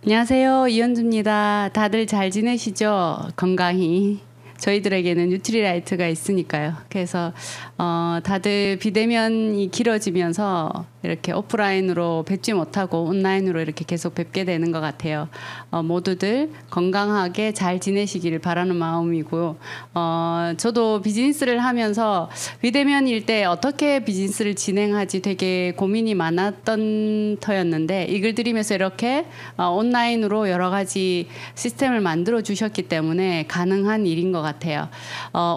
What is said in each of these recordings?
안녕하세요. 이현주입니다. 다들 잘 지내시죠? 건강히. 저희들에게는 뉴트리라이트가 있으니까요. 그래서 다들 비대면이 길어지면서 이렇게 오프라인으로 뵙지 못하고 온라인으로 이렇게 계속 뵙게 되는 것 같아요. 모두들 건강하게 잘 지내시기를 바라는 마음이고요. 저도 비즈니스를 하면서 비대면일 때 어떻게 비즈니스를 진행하지 되게 고민이 많았던 터였는데 이 글 드리면서 이렇게 온라인으로 여러 가지 시스템을 만들어 주셨기 때문에 가능한 일인 것 같아요.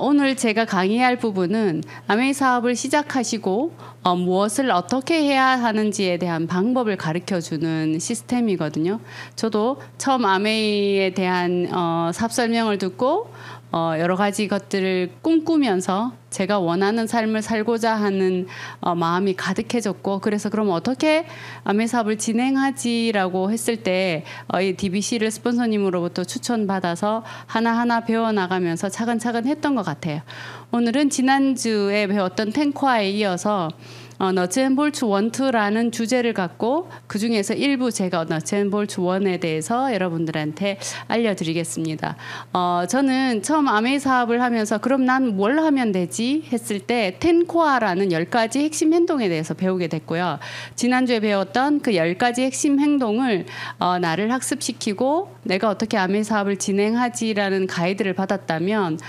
오늘 제가 강의할 부분은 아메이 사업을 시작하시고 무엇을 어떻게 해야 하는지에 대한 방법을 가르쳐주는 시스템이거든요. 저도 처음 아메이에 대한 사업 설명을 듣고 여러 가지 것들을 꿈꾸면서 제가 원하는 삶을 살고자 하는 마음이 가득해졌고, 그래서 그럼 어떻게 아메이 사업을 진행하지라고 했을 때 이 DBC를 스폰서님으로부터 추천받아서 하나하나 배워나가면서 차근차근 했던 것 같아요. 오늘은 지난주에 배웠던 탱코아에 이어서 너츠 앤 볼츠 1, 2라는 주제를 갖고 그 중에서 일부 제가 너츠 앤 볼츠 1에 대해서 여러분들한테 알려드리겠습니다. 저는 처음 아메이 사업을 하면서 그럼 난 뭘 하면 되지 했을 때 10코어라는 10가지 핵심 행동에 대해서 배우게 됐고요. 지난주에 배웠던 그 10가지 핵심 행동을 나를 학습시키고 내가 어떻게 아메이 사업을 진행하지라는 가이드를 받았다면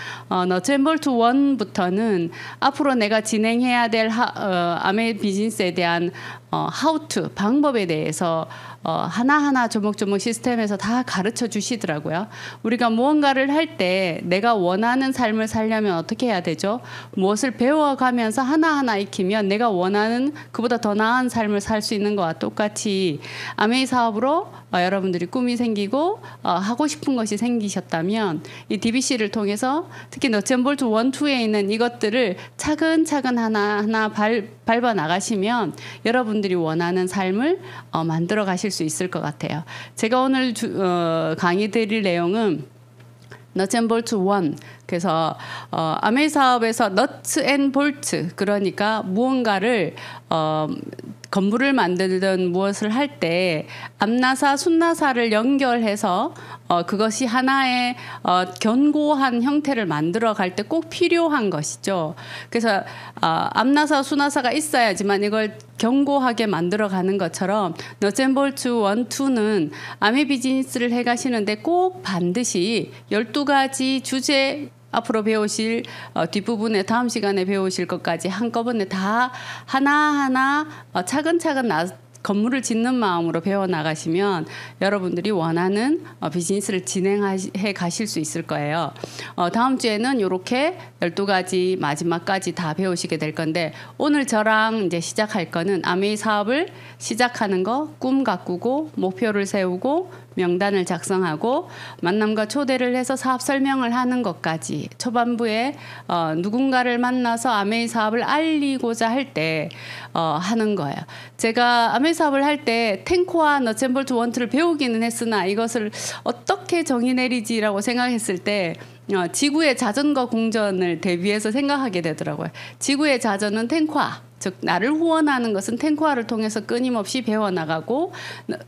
너츠 앤 볼츠 1부터는 앞으로 내가 진행해야 될 아메이 비즈니스에 대한 how to 방법에 대해서 하나하나 조목조목 시스템에서 다 가르쳐 주시더라고요. 우리가 무언가를 할 때 내가 원하는 삶을 살려면 어떻게 해야 되죠? 무엇을 배워가면서 하나하나 익히면 내가 원하는 그보다 더 나은 삶을 살 수 있는 것과 똑같이 아메이 사업으로 여러분들이 꿈이 생기고 하고 싶은 것이 생기셨다면 이 DBC를 통해서 특히 너츠 앤 볼츠 1, 2에 있는 이것들을 차근차근 하나하나 밟아 나가시면 여러분들이 원하는 삶을 만들어 가실 수 있을 것 같아요. 제가 오늘 강의 드릴 내용은 너츠 앤 볼츠 1. 그래서 아메이 사업에서 너츠 앤 볼츠, 그러니까 무언가를 건물을 만들든 무엇을 할 때 앞나사, 순나사를 연결해서 그것이 하나의 견고한 형태를 만들어 갈 때 꼭 필요한 것이죠. 그래서 앞나사, 순나사가 있어야지만 이걸 견고하게 만들어 가는 것처럼 너츠 앤 볼츠 1, 2는 아메이 비즈니스를 해 가시는데 꼭 반드시 12가지 주제 앞으로 배우실 뒷부분에 다음 시간에 배우실 것까지 한꺼번에 다 하나하나 차근차근 건물을 짓는 마음으로 배워나가시면 여러분들이 원하는 비즈니스를 진행해 가실 수 있을 거예요. 다음 주에는 이렇게 12가지 마지막까지 다 배우시게 될 건데 오늘 저랑 이제 시작할 거는 아메이 사업을 시작하는 거, 꿈 가꾸고 목표를 세우고 명단을 작성하고 만남과 초대를 해서 사업 설명을 하는 것까지 초반부에 누군가를 만나서 아메이 사업을 알리고자 할 때 하는 거예요. 제가 아메이 사업을 할 때 탱코와 너츠 앤 볼츠 1, 2를 배우기는 했으나 이것을 어떻게 정의 내리지라고 생각했을 때 지구의 자전거 공전을 대비해서 생각하게 되더라고요. 지구의 자전은 탱코아, 즉 나를 후원하는 것은 탱코아를 통해서 끊임없이 배워나가고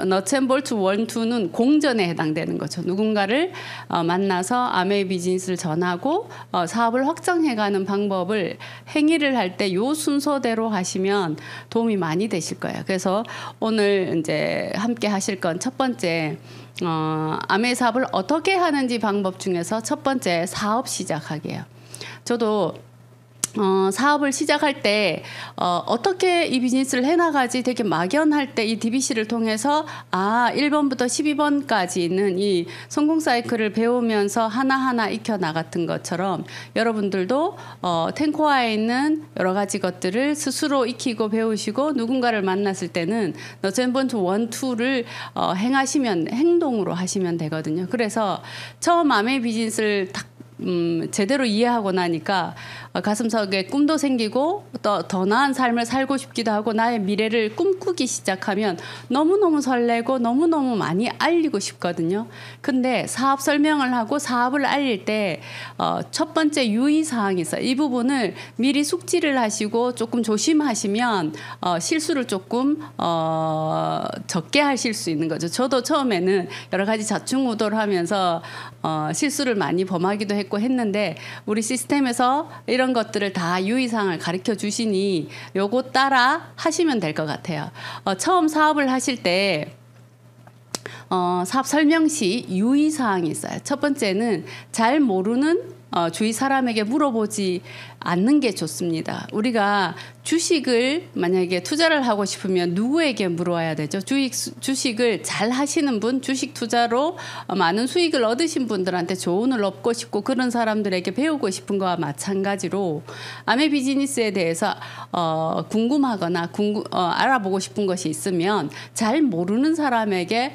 너츠 앤 볼츠 1, 2는 공전에 해당되는 거죠. 누군가를 만나서 아메이 비즈니스를 전하고 사업을 확장해가는 방법을 행위를 할 때 요 순서대로 하시면 도움이 많이 되실 거예요. 그래서 오늘 이제 함께 하실 건 첫 번째 아메이 사업을 어떻게 하는지 방법 중에서 첫 번째 사업 시작하기예요. 저도 사업을 시작할 때 어떻게 이 비즈니스를 해나가지 되게 막연할 때 이 DBC를 통해서 1번부터 12번까지 있는 이 성공 사이클을 배우면서 하나하나 익혀나갔던 것처럼 여러분들도 탱코아에 있는 여러 가지 것들을 스스로 익히고 배우시고 누군가를 만났을 때는 너츠 앤 볼츠 1, 2를 행동으로 하시면 되거든요. 그래서 처음 아메이 비즈니스를 딱 제대로 이해하고 나니까 가슴속에 꿈도 생기고 또 더 나은 삶을 살고 싶기도 하고 나의 미래를 꿈꾸기 시작하면 너무너무 설레고 너무너무 많이 알리고 싶거든요. 근데 사업 설명을 하고 사업을 알릴 때 첫 번째 유의사항이 있어요. 이 부분을 미리 숙지를 하시고 조금 조심하시면 실수를 조금 적게 하실 수 있는 거죠. 저도 처음에는 여러 가지 좌충우돌 하면서 실수를 많이 범하기도 했는데 우리 시스템에서 이런 것들을 다 유의사항을 가르쳐 주시니 요거 따라 하시면 될 것 같아요. 처음 사업을 하실 때 사업 설명 시 유의사항이 있어요. 첫 번째는 잘 모르는 주위 사람에게 물어보지 않는 게 좋습니다. 우리가 주식을 만약에 투자를 하고 싶으면 누구에게 물어야 되죠? 주식을 잘 하시는 분, 주식 투자로 많은 수익을 얻으신 분들한테 조언을 얻고 싶고 그런 사람들에게 배우고 싶은 거와 마찬가지로 아메 비즈니스에 대해서 궁금하거나 알아보고 싶은 것이 있으면 잘 모르는 사람에게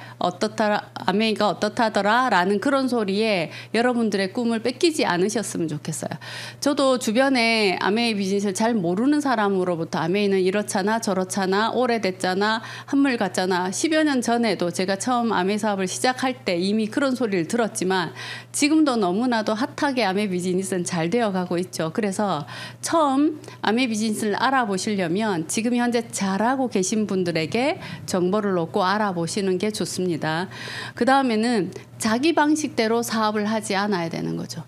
아메가 어떻다더라 라는 그런 소리에 여러분들의 꿈을 뺏기지 않으셨으면 좋겠어요. 저도 주변에 아메이 비즈니스를 잘 모르는 사람으로부터 아메이는 이렇잖아 저렇잖아 오래됐잖아 한물 같잖아 10여 년 전에도 제가 처음 아메이 사업을 시작할 때 이미 그런 소리를 들었지만 지금도 너무나도 핫하게 아메이 비즈니스는 잘 되어가고 있죠. 그래서 처음 아메이 비즈니스를 알아보시려면 지금 현재 잘하고 계신 분들에게 정보를 얻고 알아보시는 게 좋습니다. 그 다음에는 자기 방식대로 사업을 하지 않아야 되는 거죠.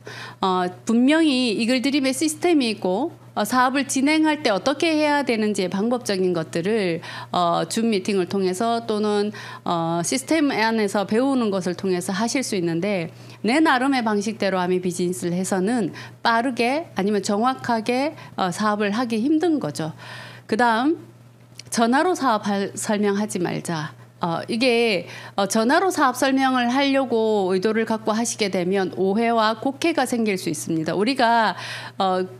분명히 이글드림의 시스템이 있고 사업을 진행할 때 어떻게 해야 되는지의 방법적인 것들을 줌 미팅을 통해서 또는 시스템 안에서 배우는 것을 통해서 하실 수 있는데 내 나름의 방식대로 아메 비즈니스를 해서는 빠르게 아니면 정확하게 사업을 하기 힘든 거죠. 그 다음 전화로 사업 설명하지 말자. 이게 전화로 사업 설명을 하려고 의도를 갖고 하시게 되면 오해와 곡해가 생길 수 있습니다. 우리가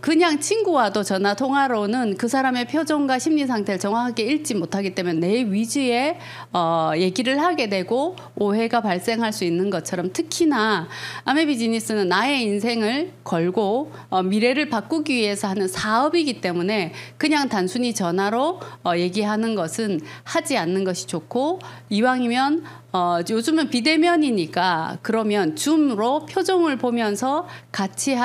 그냥 친구와도 전화 통화로는 그 사람의 표정과 심리 상태를 정확하게 읽지 못하기 때문에 내 위주의 얘기를 하게 되고 오해가 발생할 수 있는 것처럼 특히나 아메 비즈니스는 나의 인생을 걸고 미래를 바꾸기 위해서 하는 사업이기 때문에 그냥 단순히 전화로 얘기하는 것은 하지 않는 것이 좋고 이왕이면 요즘은 비대면이니까 그러면 줌으로 표정을 보면서 같이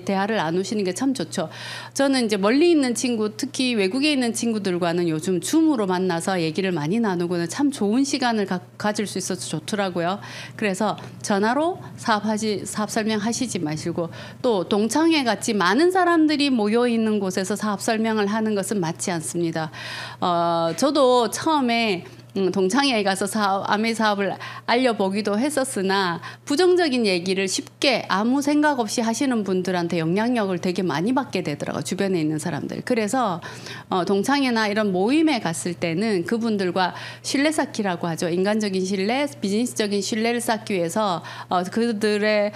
대화를 나누시는 게 참 좋죠. 저는 이제 멀리 있는 친구 특히 외국에 있는 친구들과는 요즘 줌으로 만나서 얘기를 많이 나누고는 참 좋은 시간을 가질 수 있어서 좋더라고요. 그래서 전화로 사업 설명하시지 마시고 또 동창회 같이 많은 사람들이 모여 있는 곳에서 사업 설명을 하는 것은 맞지 않습니다. 저도 처음에 동창회에 가서 아메 사업을 알려보기도 했었으나 부정적인 얘기를 쉽게 아무 생각 없이 하시는 분들한테 영향력을 되게 많이 받게 되더라고요. 주변에 있는 사람들. 그래서 동창회나 이런 모임에 갔을 때는 그분들과 신뢰 쌓기라고 하죠. 인간적인 신뢰, 비즈니스적인 신뢰를 쌓기 위해서 그들의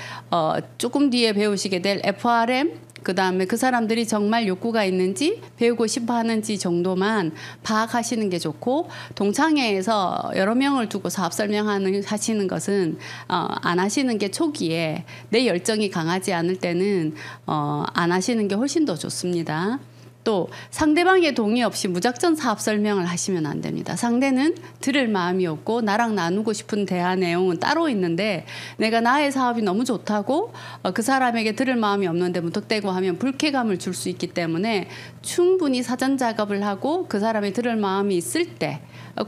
조금 뒤에 배우시게 될 FRM 그 다음에 그 사람들이 정말 욕구가 있는지 배우고 싶어 하는지 정도만 파악하시는 게 좋고 동창회에서 여러 명을 두고 사업 하시는 것은 안 하시는 게 초기에 내 열정이 강하지 않을 때는 안 하시는 게 훨씬 더 좋습니다. 또 상대방의 동의 없이 무작정 사업 설명을 하시면 안 됩니다. 상대는 들을 마음이 없고 나랑 나누고 싶은 대화 내용은 따로 있는데 내가 나의 사업이 너무 좋다고 그 사람에게 들을 마음이 없는데 무턱대고 하면 불쾌감을 줄 수 있기 때문에 충분히 사전 작업을 하고 그 사람이 들을 마음이 있을 때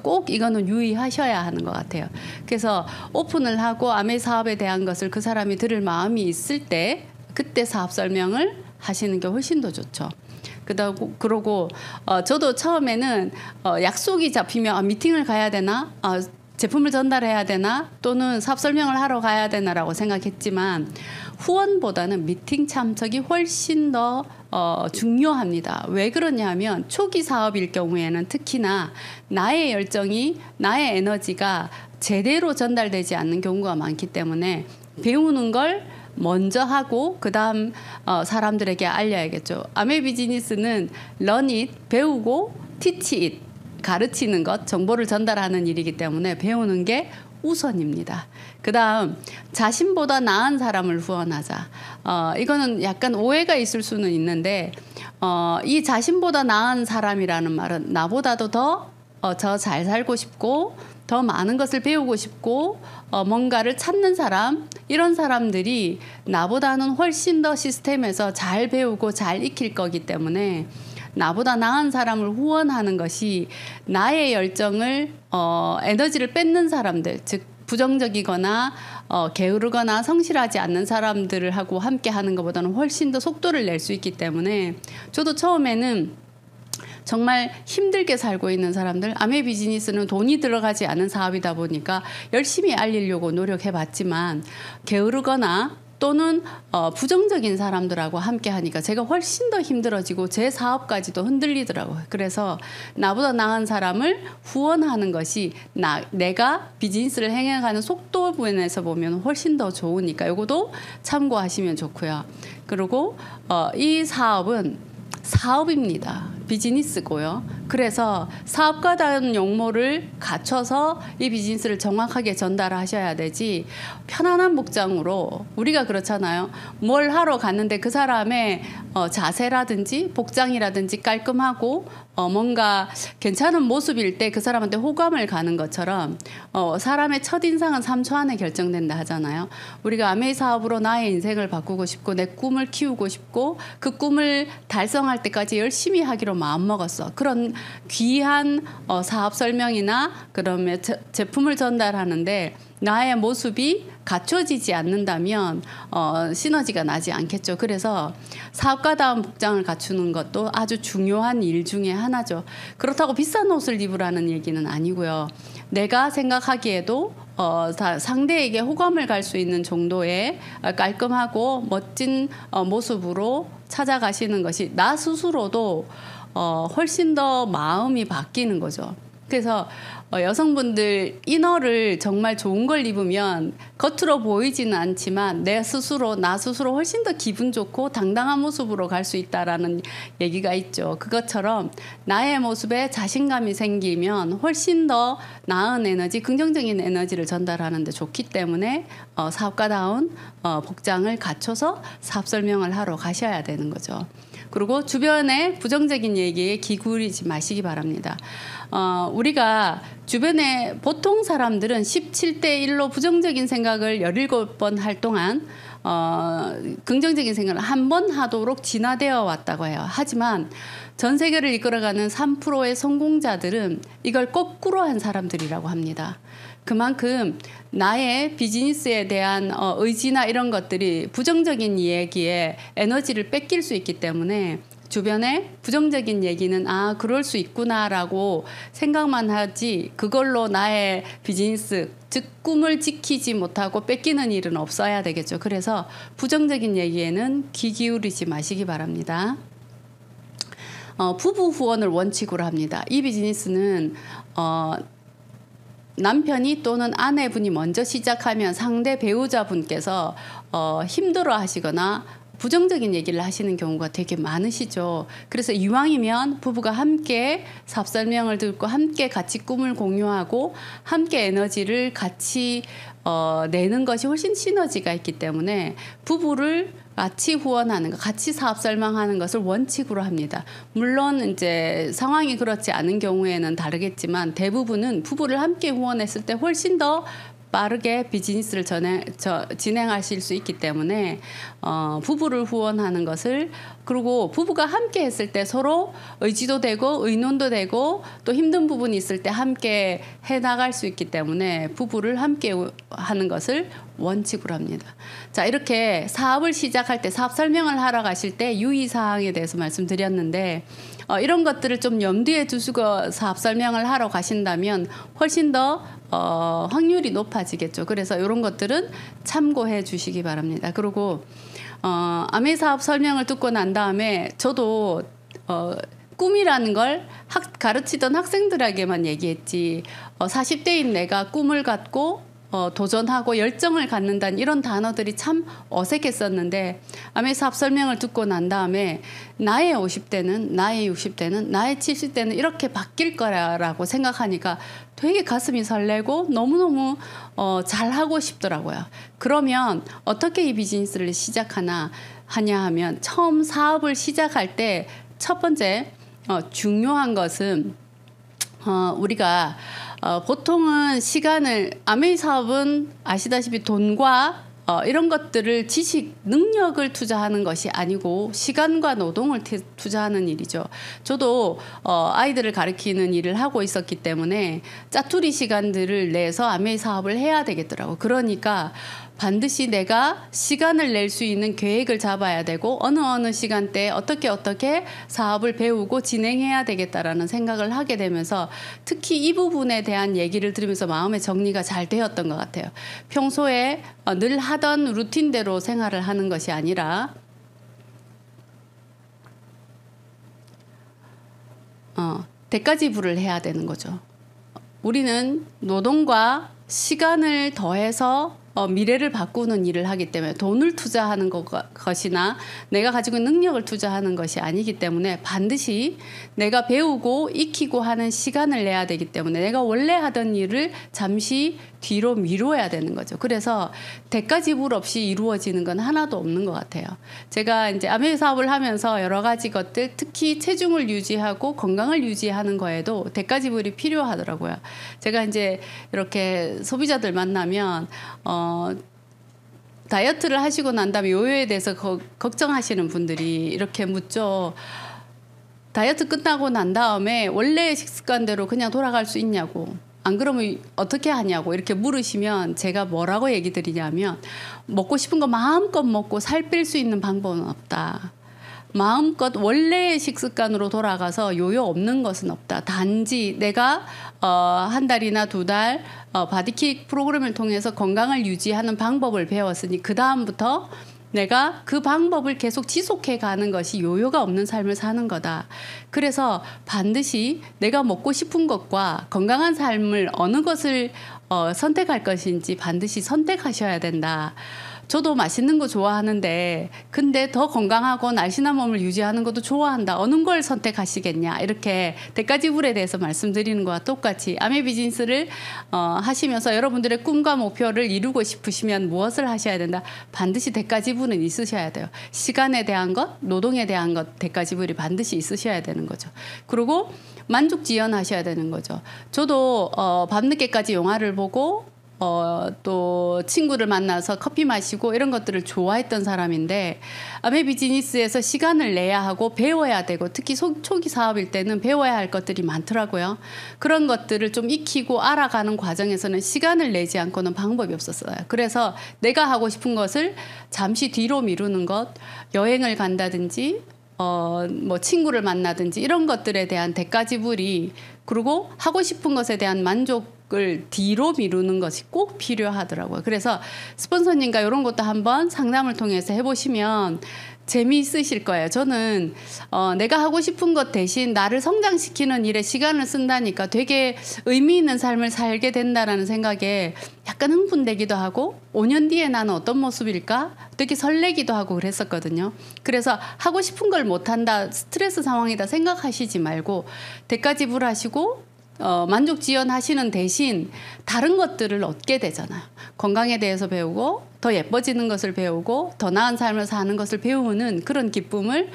꼭 이거는 유의하셔야 하는 것 같아요. 그래서 오픈을 하고 아메 사업에 대한 것을 그 사람이 들을 마음이 있을 때 그때 사업 설명을 하시는 게 훨씬 더 좋죠. 그러고 저도 처음에는 약속이 잡히면 미팅을 가야 되나 제품을 전달해야 되나 또는 사업 설명을 하러 가야 되나라고 생각했지만 후원보다는 미팅 참석이 훨씬 더 중요합니다. 왜 그러냐 하면 초기 사업일 경우에는 특히나 나의 열정이 나의 에너지가 제대로 전달되지 않는 경우가 많기 때문에 배우는 걸 먼저 하고 그 다음 사람들에게 알려야겠죠. 아메 비즈니스는 learn it, 배우고 teach it 가르치는 것, 정보를 전달하는 일이기 때문에 배우는 게 우선입니다. 그 다음 자신보다 나은 사람을 후원하자. 이거는 약간 오해가 있을 수는 있는데 이 자신보다 나은 사람이라는 말은 나보다도 더 저 잘 살고 싶고 더 많은 것을 배우고 싶고 뭔가를 찾는 사람, 이런 사람들이 나보다는 훨씬 더 시스템에서 잘 배우고 잘 익힐 거기 때문에 나보다 나은 사람을 후원하는 것이 나의 열정을 에너지를 뺏는 사람들, 즉 부정적이거나 게으르거나 성실하지 않는 사람들을 하고 함께 하는 것보다는 훨씬 더 속도를 낼 수 있기 때문에 저도 처음에는 정말 힘들게 살고 있는 사람들, 아메 비즈니스는 돈이 들어가지 않은 사업이다 보니까 열심히 알리려고 노력해봤지만 게으르거나 또는 부정적인 사람들하고 함께 하니까 제가 훨씬 더 힘들어지고 제 사업까지도 흔들리더라고요. 그래서 나보다 나은 사람을 후원하는 것이 내가 비즈니스를 행해가는 속도 부분에서 보면 훨씬 더 좋으니까 이것도 참고하시면 좋고요. 그리고 이 사업은 사업입니다. 비즈니스고요. 그래서 사업가다운 용모를 갖춰서 이 비즈니스를 정확하게 전달하셔야 되지, 편안한 복장으로, 우리가 그렇잖아요. 뭘 하러 갔는데 그 사람의 자세라든지 복장이라든지 깔끔하고 뭔가 괜찮은 모습일 때 그 사람한테 호감을 가는 것처럼 사람의 첫인상은 3초 안에 결정된다 하잖아요. 우리가 아메이 사업으로 나의 인생을 바꾸고 싶고 내 꿈을 키우고 싶고 그 꿈을 달성할 때까지 열심히 하기로 마음먹었어. 그런 귀한 사업 설명이나 그러면 제품을 전달하는데 나의 모습이 갖춰지지 않는다면 시너지가 나지 않겠죠. 그래서 사업가다운 복장을 갖추는 것도 아주 중요한 일 중에 하나죠. 그렇다고 비싼 옷을 입으라는 얘기는 아니고요. 내가 생각하기에도 상대에게 호감을 갈 수 있는 정도의 깔끔하고 멋진 모습으로 찾아가시는 것이 나 스스로도 훨씬 더 마음이 바뀌는 거죠. 그래서 여성분들 이너를 정말 좋은 걸 입으면 겉으로 보이지는 않지만 나 스스로 훨씬 더 기분 좋고 당당한 모습으로 갈 수 있다라는 얘기가 있죠. 그것처럼 나의 모습에 자신감이 생기면 훨씬 더 나은 에너지, 긍정적인 에너지를 전달하는 데 좋기 때문에 사업가다운 복장을 갖춰서 사업 설명을 하러 가셔야 되는 거죠. 그리고 주변에 부정적인 얘기에 귀 기울이지 마시기 바랍니다. 우리가 주변에 보통 사람들은 17대 1로 부정적인 생각을 17번 할 동안 긍정적인 생각을 한 번 하도록 진화되어 왔다고 해요. 하지만 전 세계를 이끌어가는 3%의 성공자들은 이걸 거꾸로 한 사람들이라고 합니다. 그만큼 나의 비즈니스에 대한 의지나 이런 것들이 부정적인 얘기에 에너지를 뺏길 수 있기 때문에 주변에 부정적인 얘기는 그럴 수 있구나라고 생각만 하지 그걸로 나의 비즈니스, 즉 꿈을 지키지 못하고 뺏기는 일은 없어야 되겠죠. 그래서 부정적인 얘기에는 귀 기울이지 마시기 바랍니다. 부부 후원을 원칙으로 합니다. 이 비즈니스는 남편이 또는 아내분이 먼저 시작하면 상대 배우자분께서 힘들어 하시거나 부정적인 얘기를 하시는 경우가 되게 많으시죠. 그래서 이왕이면 부부가 함께 사업 설명을 듣고 함께 같이 꿈을 공유하고 함께 에너지를 같이 내는 것이 훨씬 시너지가 있기 때문에 부부를 같이 후원하는 것, 같이 사업 설명하는 것을 원칙으로 합니다. 물론 이제 상황이 그렇지 않은 경우에는 다르겠지만 대부분은 부부를 함께 후원했을 때 훨씬 더 빠르게 비즈니스를 진행하실 수 있기 때문에 부부를 후원하는 것을, 그리고 부부가 함께 했을 때 서로 의지도 되고 의논도 되고 또 힘든 부분이 있을 때 함께 해나갈 수 있기 때문에 부부를 함께 하는 것을 원칙으로 합니다. 자, 이렇게 사업을 시작할 때 사업 설명을 하러 가실 때 유의사항에 대해서 말씀드렸는데 이런 것들을 좀 염두에 두시고 사업 설명을 하러 가신다면 훨씬 더 확률이 높아지겠죠. 그래서 이런 것들은 참고해 주시기 바랍니다. 그리고 아메 사업 설명을 듣고 난 다음에 저도 꿈이라는 걸 가르치던 학생들에게만 얘기했지 40대인 내가 꿈을 갖고 도전하고 열정을 갖는다는 이런 단어들이 참 어색했었는데 아메 사업 설명을 듣고 난 다음에 나의 50대는 나의 60대는 나의 70대는 이렇게 바뀔 거라고 생각하니까 되게 가슴이 설레고 너무너무 잘하고 싶더라고요. 그러면 어떻게 이 비즈니스를 시작하냐 하면 처음 사업을 시작할 때 첫 번째 중요한 것은 우리가 보통은 시간을 아메이 사업은 아시다시피 돈과 이런 것들을 지식, 능력을 투자하는 것이 아니고 시간과 노동을 투자하는 일이죠. 저도 아이들을 가르치는 일을 하고 있었기 때문에 짜투리 시간들을 내서 아메이 사업을 해야 되겠더라고요. 그러니까 반드시 내가 시간을 낼 수 있는 계획을 잡아야 되고 어느 시간대에 어떻게 사업을 배우고 진행해야 되겠다라는 생각을 하게 되면서 특히 이 부분에 대한 얘기를 들으면서 마음의 정리가 잘 되었던 것 같아요. 평소에 늘 하던 루틴대로 생활을 하는 것이 아니라 대가지불을 해야 되는 거죠. 우리는 노동과 시간을 더해서 미래를 바꾸는 일을 하기 때문에 돈을 투자하는 것이나 내가 가지고 있는 능력을 투자하는 것이 아니기 때문에 반드시 내가 배우고 익히고 하는 시간을 내야 되기 때문에 내가 원래 하던 일을 잠시 뒤로 미뤄야 되는 거죠. 그래서 대가 지불 없이 이루어지는 건 하나도 없는 것 같아요. 제가 이제 아메 사업을 하면서 여러 가지 것들 특히 체중을 유지하고 건강을 유지하는 거에도 대가 지불이 필요하더라고요. 제가 이제 이렇게 소비자들 만나면 다이어트를 하시고 난 다음에 요요에 대해서 걱정하시는 분들이 이렇게 묻죠. 다이어트 끝나고 난 다음에 원래의 식습관대로 그냥 돌아갈 수 있냐고. 안 그러면 어떻게 하냐고 이렇게 물으시면 제가 뭐라고 얘기 드리냐면 먹고 싶은 거 마음껏 먹고 살 뺄 수 있는 방법은 없다. 마음껏 원래의 식습관으로 돌아가서 요요 없는 것은 없다. 단지 내가 한 달이나 두 달 바디킥 프로그램을 통해서 건강을 유지하는 방법을 배웠으니 그 다음부터 내가 그 방법을 계속 지속해 가는 것이 요요가 없는 삶을 사는 거다. 그래서 반드시 내가 먹고 싶은 것과 건강한 삶을 어느 것을 선택할 것인지 반드시 선택하셔야 된다. 저도 맛있는 거 좋아하는데 근데 더 건강하고 날씬한 몸을 유지하는 것도 좋아한다. 어느 걸 선택하시겠냐. 이렇게 대가지불에 대해서 말씀드리는 것과 똑같이 아메 비즈니스를 하시면서 여러분들의 꿈과 목표를 이루고 싶으시면 무엇을 하셔야 된다. 반드시 대가지불은 있으셔야 돼요. 시간에 대한 것, 노동에 대한 것 대가지불이 반드시 있으셔야 되는 거죠. 그리고 만족지연하셔야 되는 거죠. 저도 밤늦게까지 영화를 보고 또 친구를 만나서 커피 마시고 이런 것들을 좋아했던 사람인데 아메 비즈니스에서 시간을 내야 하고 배워야 되고 특히 초기 사업일 때는 배워야 할 것들이 많더라고요. 그런 것들을 좀 익히고 알아가는 과정에서는 시간을 내지 않고는 방법이 없었어요. 그래서 내가 하고 싶은 것을 잠시 뒤로 미루는 것, 여행을 간다든지 뭐 친구를 만나든지 이런 것들에 대한 대가지불이 그리고 하고 싶은 것에 대한 만족을 뒤로 미루는 것이 꼭 필요하더라고요. 그래서 스폰서님과 이런 것도 한번 상담을 통해서 해보시면 재미있으실 거예요. 저는 내가 하고 싶은 것 대신 나를 성장시키는 일에 시간을 쓴다니까 되게 의미 있는 삶을 살게 된다라는 생각에 약간 흥분되기도 하고 5년 뒤에 나는 어떤 모습일까 되게 설레기도 하고 그랬었거든요. 그래서 하고 싶은 걸 못한다, 스트레스 상황이다 생각하시지 말고 대가지불하시고 만족지연하시는 대신 다른 것들을 얻게 되잖아요. 건강에 대해서 배우고 더 예뻐지는 것을 배우고 더 나은 삶을 사는 것을 배우는 그런 기쁨을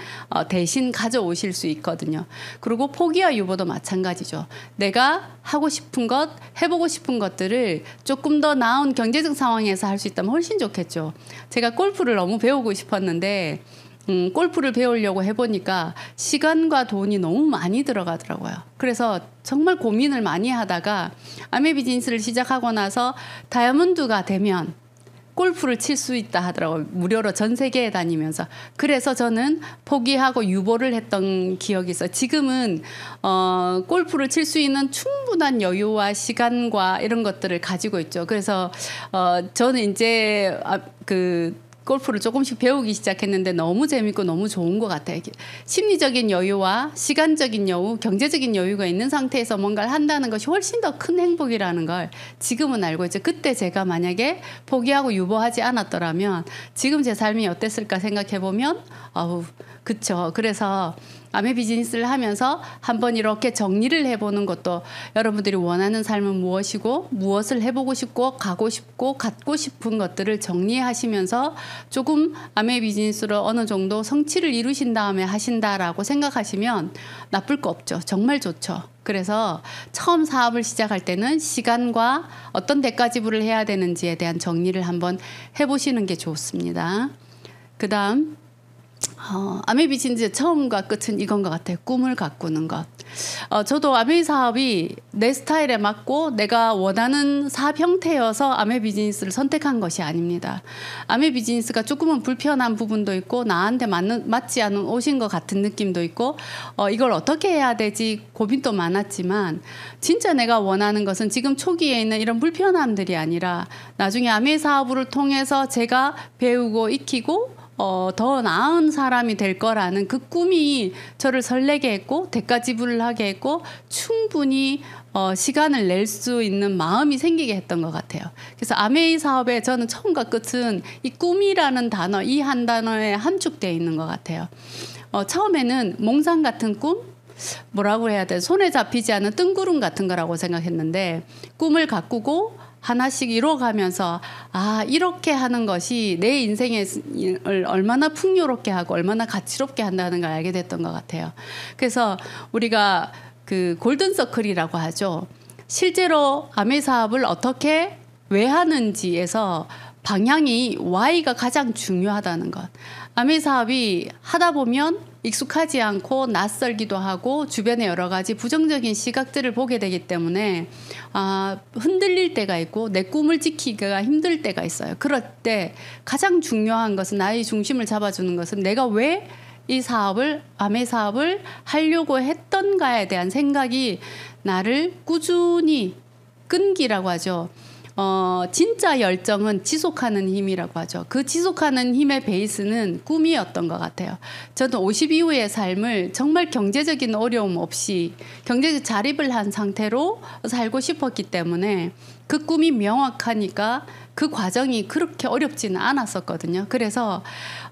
대신 가져오실 수 있거든요. 그리고 포기와 유보도 마찬가지죠. 내가 하고 싶은 것, 해보고 싶은 것들을 조금 더 나은 경제적 상황에서 할 수 있다면 훨씬 좋겠죠. 제가 골프를 너무 배우고 싶었는데 골프를 배우려고 해보니까 시간과 돈이 너무 많이 들어가더라고요. 그래서 정말 고민을 많이 하다가 아메 비즈니스를 시작하고 나서 다이아몬드가 되면 골프를 칠 수 있다 하더라고요. 무료로 전 세계에 다니면서. 그래서 저는 포기하고 유보를 했던 기억이 있어요. 지금은 골프를 칠 수 있는 충분한 여유와 시간과 이런 것들을 가지고 있죠. 그래서 저는 이제 골프를 조금씩 배우기 시작했는데 너무 재밌고 너무 좋은 것 같아요. 심리적인 여유와 시간적인 여유, 경제적인 여유가 있는 상태에서 뭔가를 한다는 것이 훨씬 더 큰 행복이라는 걸 지금은 알고 있죠. 그때 제가 만약에 포기하고 유보하지 않았더라면 지금 제 삶이 어땠을까 생각해보면 그쵸. 그래서 아메 비즈니스를 하면서 한번 이렇게 정리를 해보는 것도 여러분들이 원하는 삶은 무엇이고 무엇을 해보고 싶고 가고 싶고 갖고 싶은 것들을 정리하시면서 조금 아메 비즈니스로 어느 정도 성취를 이루신 다음에 하신다라고 생각하시면 나쁠 거 없죠. 정말 좋죠. 그래서 처음 사업을 시작할 때는 시간과 어떤 대가 지불을 해야 되는지에 대한 정리를 한번 해보시는 게 좋습니다. 그 다음 아메 비즈니스의 처음과 끝은 이건 것 같아요. 꿈을 가꾸는 것. 저도 아메 사업이 내 스타일에 맞고 내가 원하는 사업 형태여서 아메 비즈니스를 선택한 것이 아닙니다. 아메 비즈니스가 조금은 불편한 부분도 있고 나한테 맞지 않은 옷인 것 같은 느낌도 있고 이걸 어떻게 해야 되지 고민도 많았지만 진짜 내가 원하는 것은 지금 초기에 있는 이런 불편함들이 아니라 나중에 아메 사업을 통해서 제가 배우고 익히고 더 나은 사람이 될 거라는 그 꿈이 저를 설레게 했고 대가 지불을 하게 했고 충분히 시간을 낼 수 있는 마음이 생기게 했던 것 같아요. 그래서 아메이 사업에 저는 처음과 끝은 이 꿈이라는 단어, 이 한 단어에 함축되어 있는 것 같아요. 처음에는 몽상 같은 꿈? 뭐라고 해야 돼? 손에 잡히지 않은 뜬구름 같은 거라고 생각했는데 꿈을 가꾸고 하나씩 이뤄가면서 이렇게 하는 것이 내 인생을 얼마나 풍요롭게 하고 얼마나 가치롭게 한다는 걸 알게 됐던 것 같아요. 그래서 우리가 그 골든서클이라고 하죠. 실제로 아메 사업을 어떻게 왜 하는지에서 방향이 Y가 가장 중요하다는 것. 아메 사업이 하다 보면 익숙하지 않고 낯설기도 하고 주변에 여러 가지 부정적인 시각들을 보게 되기 때문에 흔들릴 때가 있고 내 꿈을 지키기가 힘들 때가 있어요. 그럴 때 가장 중요한 것은 나의 중심을 잡아주는 것은 내가 왜 이 사업을 아메 사업을 하려고 했던가에 대한 생각이 나를 꾸준히 끈기라고 하죠. 진짜 열정은 지속하는 힘이라고 하죠. 그 지속하는 힘의 베이스는 꿈이었던 것 같아요. 저도 50 이후의 삶을 정말 경제적인 어려움 없이 경제적 자립을 한 상태로 살고 싶었기 때문에 그 꿈이 명확하니까 그 과정이 그렇게 어렵지는 않았었거든요. 그래서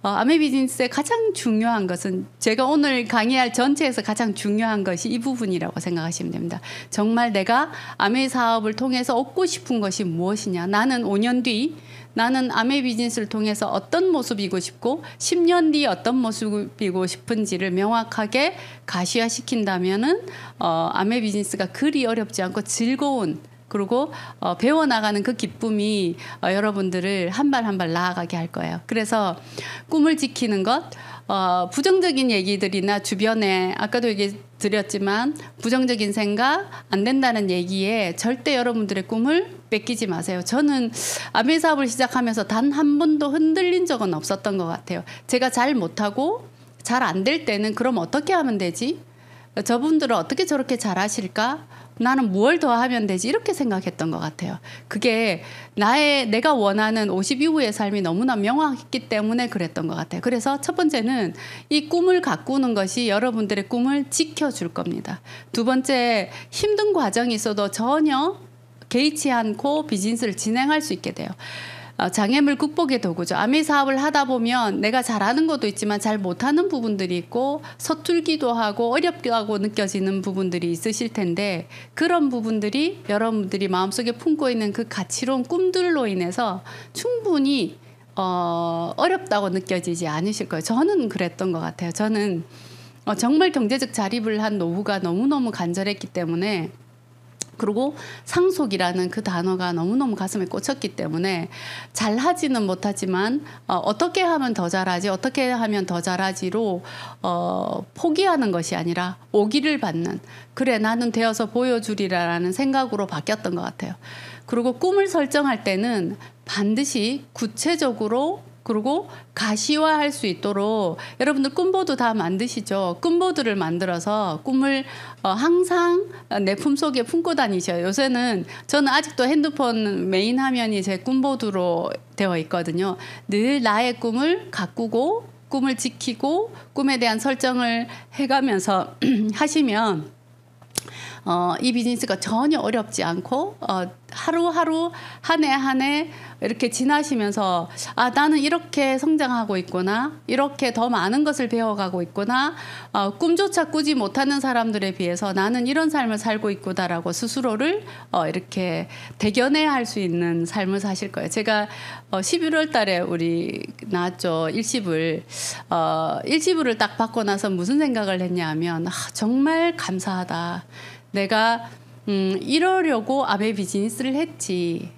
아메 비즈니스의 가장 중요한 것은 제가 오늘 강의할 전체에서 가장 중요한 것이 이 부분이라고 생각하시면 됩니다. 정말 내가 아메 사업을 통해서 얻고 싶은 것이 무엇이냐. 나는 5년 뒤 나는 아메 비즈니스를 통해서 어떤 모습이고 싶고 10년 뒤 어떤 모습이고 싶은지를 명확하게 가시화시킨다면은 아메 비즈니스가 그리 어렵지 않고 즐거운 그리고 배워나가는 그 기쁨이 여러분들을 한 발 한 발 나아가게 할 거예요. 그래서 꿈을 지키는 것, 부정적인 얘기들이나 주변에 아까도 얘기 드렸지만 부정적인 생각 안 된다는 얘기에 절대 여러분들의 꿈을 뺏기지 마세요. 저는 아메 사업을 시작하면서 단 한 번도 흔들린 적은 없었던 것 같아요. 제가 잘 못하고 잘 안 될 때는 그럼 어떻게 하면 되지? 저분들은 어떻게 저렇게 잘하실까? 나는 뭘 더 하면 되지? 이렇게 생각했던 것 같아요. 그게 내가 원하는 50 이후의 삶이 너무나 명확했기 때문에 그랬던 것 같아요. 그래서 첫 번째는 이 꿈을 가꾸는 것이 여러분들의 꿈을 지켜줄 겁니다. 두 번째, 힘든 과정이 있어도 전혀 개의치 않고 비즈니스를 진행할 수 있게 돼요. 장애물 극복의 도구죠. 아메 사업을 하다 보면 내가 잘하는 것도 있지만 잘 못하는 부분들이 있고 서툴기도 하고 어렵다고 느껴지는 부분들이 있으실 텐데 그런 부분들이 여러분들이 마음속에 품고 있는 그 가치로운 꿈들로 인해서 충분히 어렵다고 느껴지지 않으실 거예요. 저는 그랬던 것 같아요. 저는 정말 경제적 자립을 한 노후가 너무너무 간절했기 때문에 그리고 상속이라는 그 단어가 너무너무 가슴에 꽂혔기 때문에 잘하지는 못하지만 어떻게 하면 더 잘하지 어떻게 하면 더 잘하지로 포기하는 것이 아니라 오기를 받는 그래 나는 되어서 보여주리라는 생각으로 바뀌었던 것 같아요. 그리고 꿈을 설정할 때는 반드시 구체적으로 그리고 가시화할 수 있도록 여러분들 꿈보드 다 만드시죠. 꿈보드를 만들어서 꿈을 항상 내 품속에 품고 다니셔요. 요새는 저는 아직도 핸드폰 메인 화면이 제 꿈보드로 되어 있거든요. 늘 나의 꿈을 가꾸고 꿈을 지키고 꿈에 대한 설정을 해가면서 하시면 이 비즈니스가 전혀 어렵지 않고 하루하루 한 해 한 해 이렇게 지나시면서 아 나는 이렇게 성장하고 있구나, 이렇게 더 많은 것을 배워가고 있구나, 꿈조차 꾸지 못하는 사람들에 비해서 나는 이런 삶을 살고 있구나라고 스스로를 이렇게 대견해야 할 수 있는 삶을 사실 거예요. 제가 11월 달에 우리 나왔죠. 일시불을 딱 받고 나서 무슨 생각을 했냐 하면 정말 감사하다. 내가 이러려고 아베 비즈니스를 했지.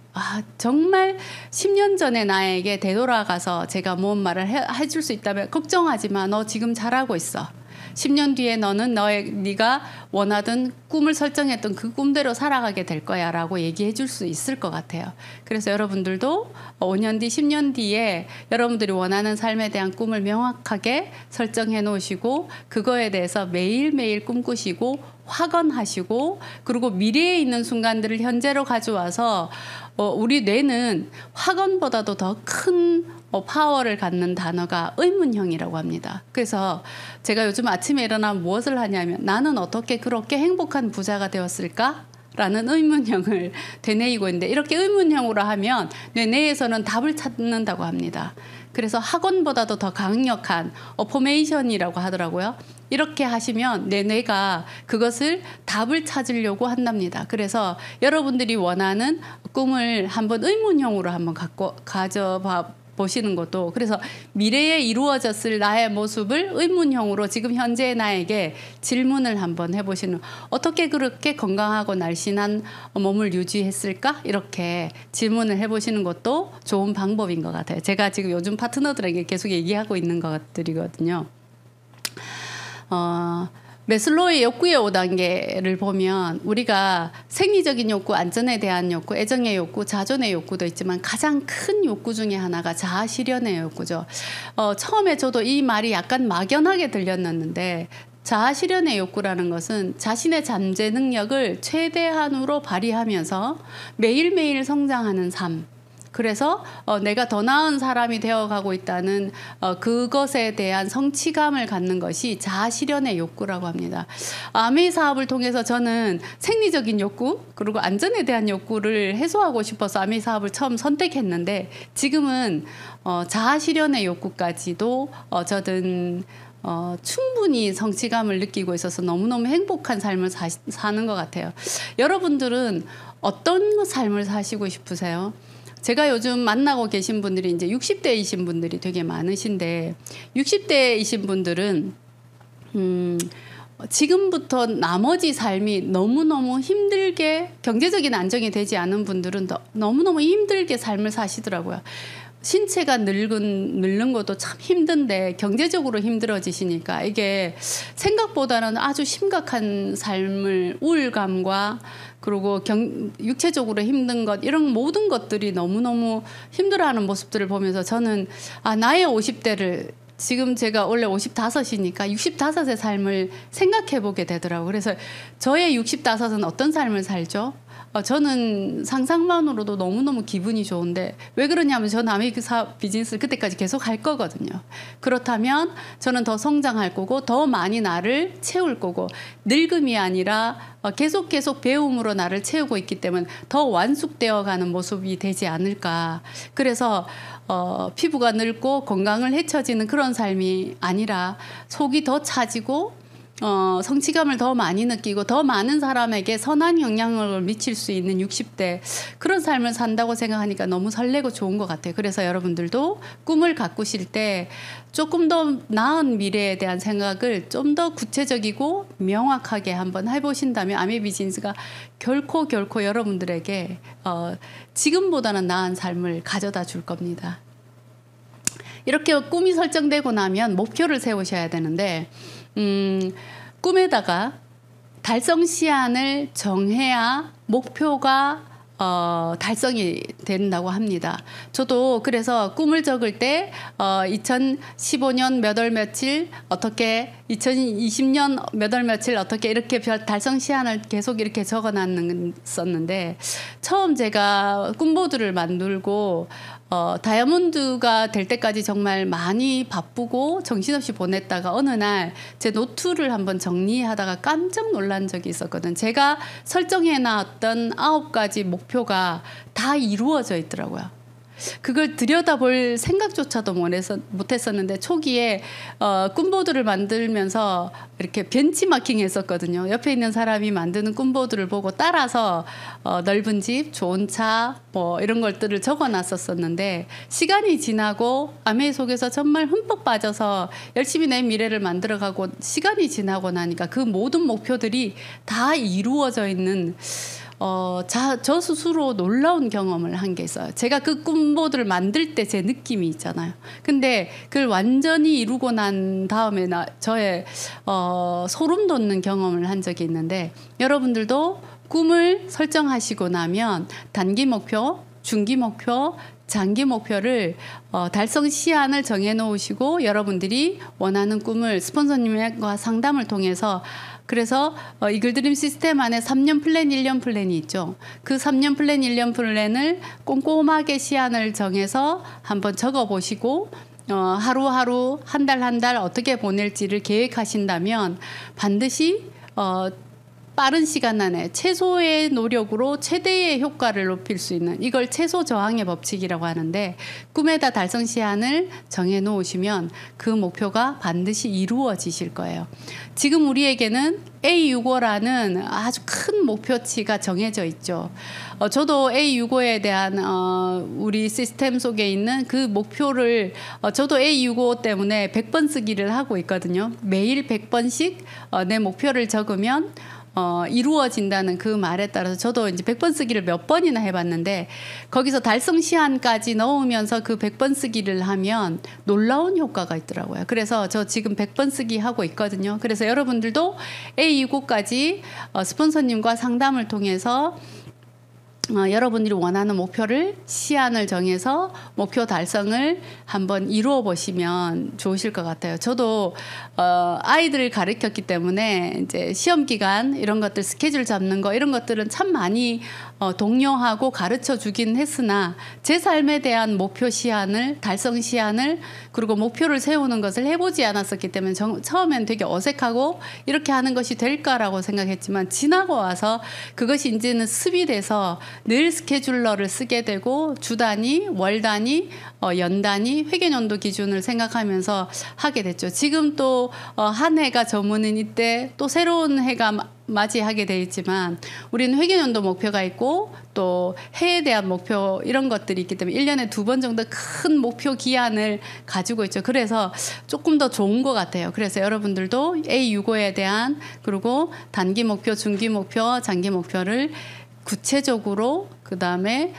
정말 10년 전에 나에게 되돌아가서 제가 뭔 말을 해줄 수 있다면 걱정하지 마. 너 지금 잘하고 있어. 10년 뒤에 너는 네가 원하던 꿈을 설정했던 그 꿈대로 살아가게 될 거야 라고 얘기해 줄 수 있을 것 같아요. 그래서 여러분들도 5년 뒤, 10년 뒤에 여러분들이 원하는 삶에 대한 꿈을 명확하게 설정해 놓으시고 그거에 대해서 매일매일 꿈꾸시고 확언하시고 그리고 미래에 있는 순간들을 현재로 가져와서 우리 뇌는 확언보다도 더 큰 파워를 갖는 단어가 의문형이라고 합니다. 그래서 제가 요즘 아침에 일어나 무엇을 하냐면 나는 어떻게 그렇게 행복한 부자가 되었을까? 라는 의문형을 되뇌이고 있는데 이렇게 의문형으로 하면 뇌에서는 답을 찾는다고 합니다. 그래서 학원보다도 더 강력한 어포메이션이라고 하더라고요. 이렇게 하시면 내 뇌가 그것을 답을 찾으려고 한답니다. 그래서 여러분들이 원하는 꿈을 한번 의문형으로 한번 가져봐 보시는 것도 그래서 미래에 이루어졌을 나의 모습을 의문형으로 지금 현재의 나에게 질문을 한번 해보시는 어떻게 그렇게 건강하고 날씬한 몸을 유지했을까? 이렇게 질문을 해보시는 것도 좋은 방법인 것 같아요. 제가 지금 요즘 파트너들에게 계속 얘기하고 있는 것들이거든요. 메슬로우의 욕구의 5단계를 보면 우리가 생리적인 욕구, 안전에 대한 욕구, 애정의 욕구, 자존의 욕구도 있지만 가장 큰 욕구 중에 하나가 자아실현의 욕구죠. 처음에 저도 이 말이 약간 막연하게 들렸는데 자아실현의 욕구라는 것은 자신의 잠재 능력을 최대한으로 발휘하면서 매일매일 성장하는 삶. 그래서 내가 더 나은 사람이 되어가고 있다는 그것에 대한 성취감을 갖는 것이 자아실현의 욕구라고 합니다. 아메이 사업을 통해서 저는 생리적인 욕구 그리고 안전에 대한 욕구를 해소하고 싶어서 아메이 사업을 처음 선택했는데 지금은 자아실현의 욕구까지도 저는 충분히 성취감을 느끼고 있어서 너무너무 행복한 삶을 사는 것 같아요. 여러분들은 어떤 삶을 사시고 싶으세요? 제가 요즘 만나고 계신 분들이 이제 60대이신 분들이 되게 많으신데 60대이신 분들은 지금부터 나머지 삶이 너무너무 힘들게 경제적인 안정이 되지 않은 분들은 너무너무 힘들게 삶을 사시더라고요. 신체가 늙는 것도 참 힘든데 경제적으로 힘들어지시니까 이게 생각보다는 아주 심각한 삶을 우울감과 그리고 육체적으로 힘든 것 이런 모든 것들이 너무너무 힘들어하는 모습들을 보면서 저는 나의 50대를 지금 제가 원래 55이니까 65의 삶을 생각해 보게 되더라고요. 그래서 저의 65은 어떤 삶을 살죠? 저는 상상만으로도 너무너무 기분이 좋은데 왜 그러냐면 저는 아메이 비즈니스를 그때까지 계속 할 거거든요. 그렇다면 저는 더 성장할 거고 더 많이 나를 채울 거고 늙음이 아니라 계속 배움으로 나를 채우고 있기 때문에 더 완숙되어 가는 모습이 되지 않을까. 그래서 피부가 늙고 건강을 해쳐지는 그런 삶이 아니라 속이 더 차지고 성취감을 더 많이 느끼고 더 많은 사람에게 선한 영향력을 미칠 수 있는 60대 그런 삶을 산다고 생각하니까 너무 설레고 좋은 것 같아요. 그래서 여러분들도 꿈을 가꾸실 때 조금 더 나은 미래에 대한 생각을 좀 더 구체적이고 명확하게 한번 해보신다면 아메이 비즈니스가 결코 여러분들에게 지금보다는 나은 삶을 가져다 줄 겁니다. 이렇게 꿈이 설정되고 나면 목표를 세우셔야 되는데 꿈에다가 달성 시한을 정해야 목표가 달성이 된다고 합니다. 저도 그래서 꿈을 적을 때 2015년 몇 월 며칠 어떻게 2020년 몇 월 며칠 어떻게 이렇게 달성 시한을 계속 이렇게 적어놨었는데 처음 제가 꿈보드를 만들고 다이아몬드가 될 때까지 정말 많이 바쁘고 정신없이 보냈다가 어느 날 제 노트를 한번 정리하다가 깜짝 놀란 적이 있었거든. 제가 설정해 놨던 9가지 목표가 다 이루어져 있더라고요. 그걸 들여다볼 생각조차도 못했었는데 초기에 꿈보드를 만들면서 이렇게 벤치마킹 했었거든요. 옆에 있는 사람이 만드는 꿈보드를 보고 따라서 넓은 집, 좋은 차 뭐 이런 것들을 적어놨었었는데 시간이 지나고 아메이 속에서 정말 흠뻑 빠져서 열심히 내 미래를 만들어가고 시간이 지나고 나니까 그 모든 목표들이 다 이루어져 있는 저 스스로 놀라운 경험을 한 게 있어요. 제가 그 꿈보드를 만들 때 제 느낌이 있잖아요. 근데 그걸 완전히 이루고 난 다음에 저의 소름 돋는 경험을 한 적이 있는데 여러분들도 꿈을 설정하시고 나면 단기 목표, 중기 목표, 장기 목표를 달성 시한을 정해 놓으시고 여러분들이 원하는 꿈을 스폰서님과 상담을 통해서 그래서 이글드림 시스템 안에 3년 플랜, 1년 플랜이 있죠. 그 3년 플랜, 1년 플랜을 꼼꼼하게 시한을 정해서 한번 적어보시고 하루하루 한 달 한 달 어떻게 보낼지를 계획하신다면 반드시 빠른 시간 안에 최소의 노력으로 최대의 효과를 높일 수 있는 이걸 최소 저항의 법칙이라고 하는데 꿈에다 달성 시한을 정해 놓으시면 그 목표가 반드시 이루어지실 거예요. 지금 우리에게는 A65라는 아주 큰 목표치가 정해져 있죠. 저도 A65에 대한 우리 시스템 속에 있는 그 목표를 저도 A65 때문에 100번 쓰기를 하고 있거든요. 매일 100번씩 내 목표를 적으면 이루어진다는 그 말에 따라서 저도 이제 100번 쓰기를 몇 번이나 해봤는데 거기서 달성 시한까지 넣으면서 그 100번 쓰기를 하면 놀라운 효과가 있더라고요. 그래서 저 지금 100번 쓰기 하고 있거든요. 그래서 여러분들도 A65까지 스폰서님과 상담을 통해서 여러분들이 원하는 목표를 시한을 정해서 목표 달성을 한번 이루어 보시면 좋으실 것 같아요. 저도 아이들을 가르쳤기 때문에 이제 시험 기간 이런 것들 스케줄 잡는 거 이런 것들은 참 많이 독려하고 가르쳐 주긴 했으나 제 삶에 대한 목표 시한을 달성 시한을 그리고 목표를 세우는 것을 해보지 않았었기 때문에 처음엔 되게 어색하고 이렇게 하는 것이 될까라고 생각했지만 지나고 와서 그것이 이제는 습이 돼서 늘 스케줄러를 쓰게 되고 주 단위, 월 단위, 연 단위, 회계연도 기준을 생각하면서 하게 됐죠. 지금 또 한 해가 저무는 이때 또 새로운 해가 맞이하게 돼 있지만 우리는 회계연도 목표가 있고 또 해에 대한 목표 이런 것들이 있기 때문에 1년에 2번 정도 큰 목표 기한을 가지고 있죠. 그래서 조금 더 좋은 것 같아요. 그래서 여러분들도 A65에 대한 그리고 단기 목표, 중기 목표, 장기 목표를 구체적으로 그다음에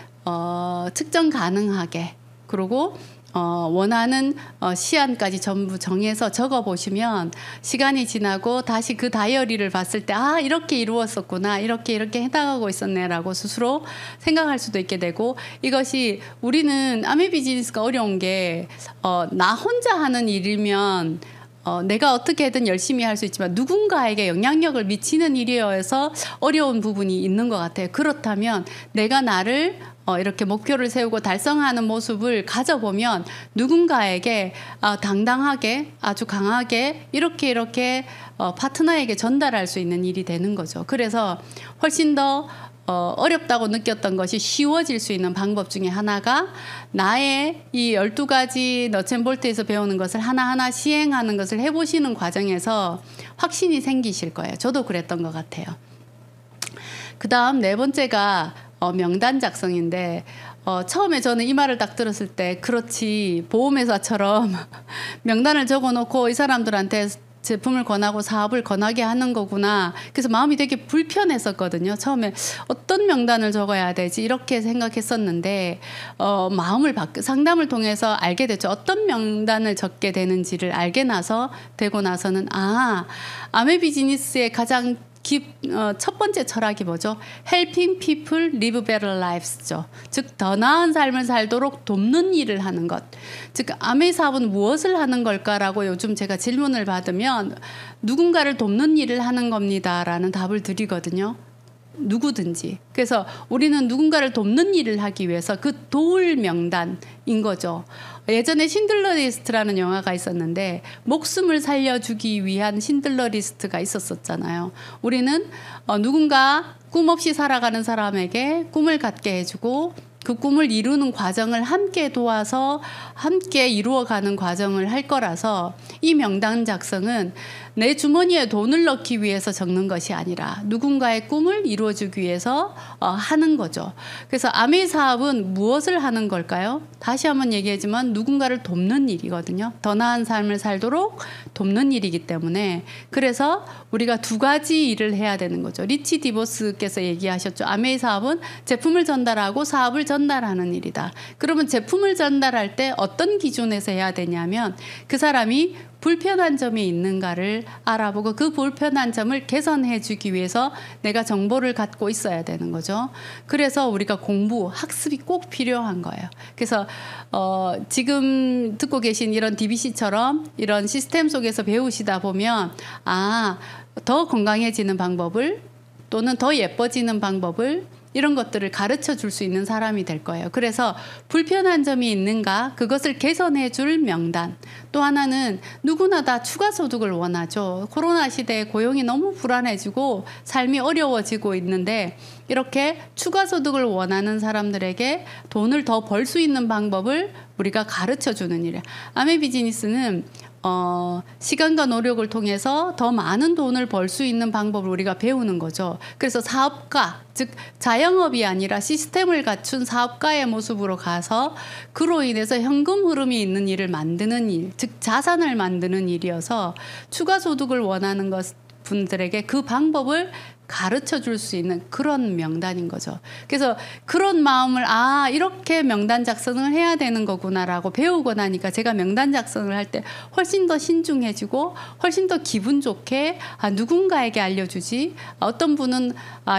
측정 가능하게 그리고 원하는 시한까지 전부 정해서 적어보시면 시간이 지나고 다시 그 다이어리를 봤을 때 아 이렇게 이루었었구나 이렇게 해나가고 있었네라고 스스로 생각할 수도 있게 되고 이것이 우리는 아메 비즈니스가 어려운 게 나 혼자 하는 일이면 내가 어떻게든 열심히 할 수 있지만 누군가에게 영향력을 미치는 일이어서 어려운 부분이 있는 것 같아요. 그렇다면 내가 나를 이렇게 목표를 세우고 달성하는 모습을 가져보면 누군가에게 당당하게 아주 강하게 이렇게 파트너에게 전달할 수 있는 일이 되는 거죠. 그래서 훨씬 더 어렵다고 느꼈던 것이 쉬워질 수 있는 방법 중에 하나가 나의 이 12가지 너챈볼트에서 배우는 것을 하나하나 시행하는 것을 해보시는 과정에서 확신이 생기실 거예요. 저도 그랬던 것 같아요. 그 다음 네 번째가 명단 작성인데 처음에 저는 이 말을 딱 들었을 때 그렇지 보험회사처럼 명단을 적어놓고 이 사람들한테 제품을 권하고 사업을 권하게 하는 거구나. 그래서 마음이 되게 불편했었거든요. 처음에 어떤 명단을 적어야 되지 이렇게 생각했었는데 마음을 상담을 통해서 알게 됐죠. 어떤 명단을 적게 되는지를 알게 되고 나서는 아메 비즈니스의 가장 첫 번째 철학이 뭐죠? Helping people live better lives죠. 즉 더 나은 삶을 살도록 돕는 일을 하는 것. 즉 아메이 사업은 무엇을 하는 걸까라고 요즘 제가 질문을 받으면 누군가를 돕는 일을 하는 겁니다라는 답을 드리거든요. 누구든지. 그래서 우리는 누군가를 돕는 일을 하기 위해서 그 도울 명단인 거죠. 예전에 신들러 리스트라는 영화가 있었는데 목숨을 살려주기 위한 신들러 리스트가 있었잖아요. 우리는 누군가 꿈 없이 살아가는 사람에게 꿈을 갖게 해주고 그 꿈을 이루는 과정을 함께 도와서 함께 이루어가는 과정을 할 거라서 이 명단 작성은 내 주머니에 돈을 넣기 위해서 적는 것이 아니라 누군가의 꿈을 이루어주기 위해서 하는 거죠. 그래서 아메이 사업은 무엇을 하는 걸까요? 다시 한번 얘기하지만 누군가를 돕는 일이거든요. 더 나은 삶을 살도록 돕는 일이기 때문에 그래서 우리가 두 가지 일을 해야 되는 거죠. 리치 디보스께서 얘기하셨죠. 아메이 사업은 제품을 전달하고 사업을 전달하는 일이다. 그러면 제품을 전달할 때 어떤 기준에서 해야 되냐면 그 사람이 불편한 점이 있는가를 알아보고 그 불편한 점을 개선해 주기 위해서 내가 정보를 갖고 있어야 되는 거죠. 그래서 우리가 공부, 학습이 꼭 필요한 거예요. 그래서 지금 듣고 계신 이런 DBC처럼 이런 시스템 속에서 배우시다 보면 더 건강해지는 방법을 또는 더 예뻐지는 방법을 이런 것들을 가르쳐 줄 수 있는 사람이 될 거예요. 그래서 불편한 점이 있는가 그것을 개선해 줄 명단. 또 하나는 누구나 다 추가 소득을 원하죠. 코로나 시대에 고용이 너무 불안해지고 삶이 어려워지고 있는데 이렇게 추가 소득을 원하는 사람들에게 돈을 더 벌 수 있는 방법을 우리가 가르쳐 주는 일이에요. 아메 비즈니스는 시간과 노력을 통해서 더 많은 돈을 벌 수 있는 방법을 우리가 배우는 거죠. 그래서 사업가, 즉 자영업이 아니라 시스템을 갖춘 사업가의 모습으로 가서 그로 인해서 현금 흐름이 있는 일을 만드는 일, 즉 자산을 만드는 일이어서 추가 소득을 원하는 분들에게 그 방법을 가르쳐 줄 수 있는 그런 명단인 거죠. 그래서 그런 마음을 이렇게 명단 작성을 해야 되는 거구나라고 배우고 나니까 제가 명단 작성을 할 때 훨씬 더 신중해지고 훨씬 더 기분 좋게 누군가에게 알려주지. 어떤 분은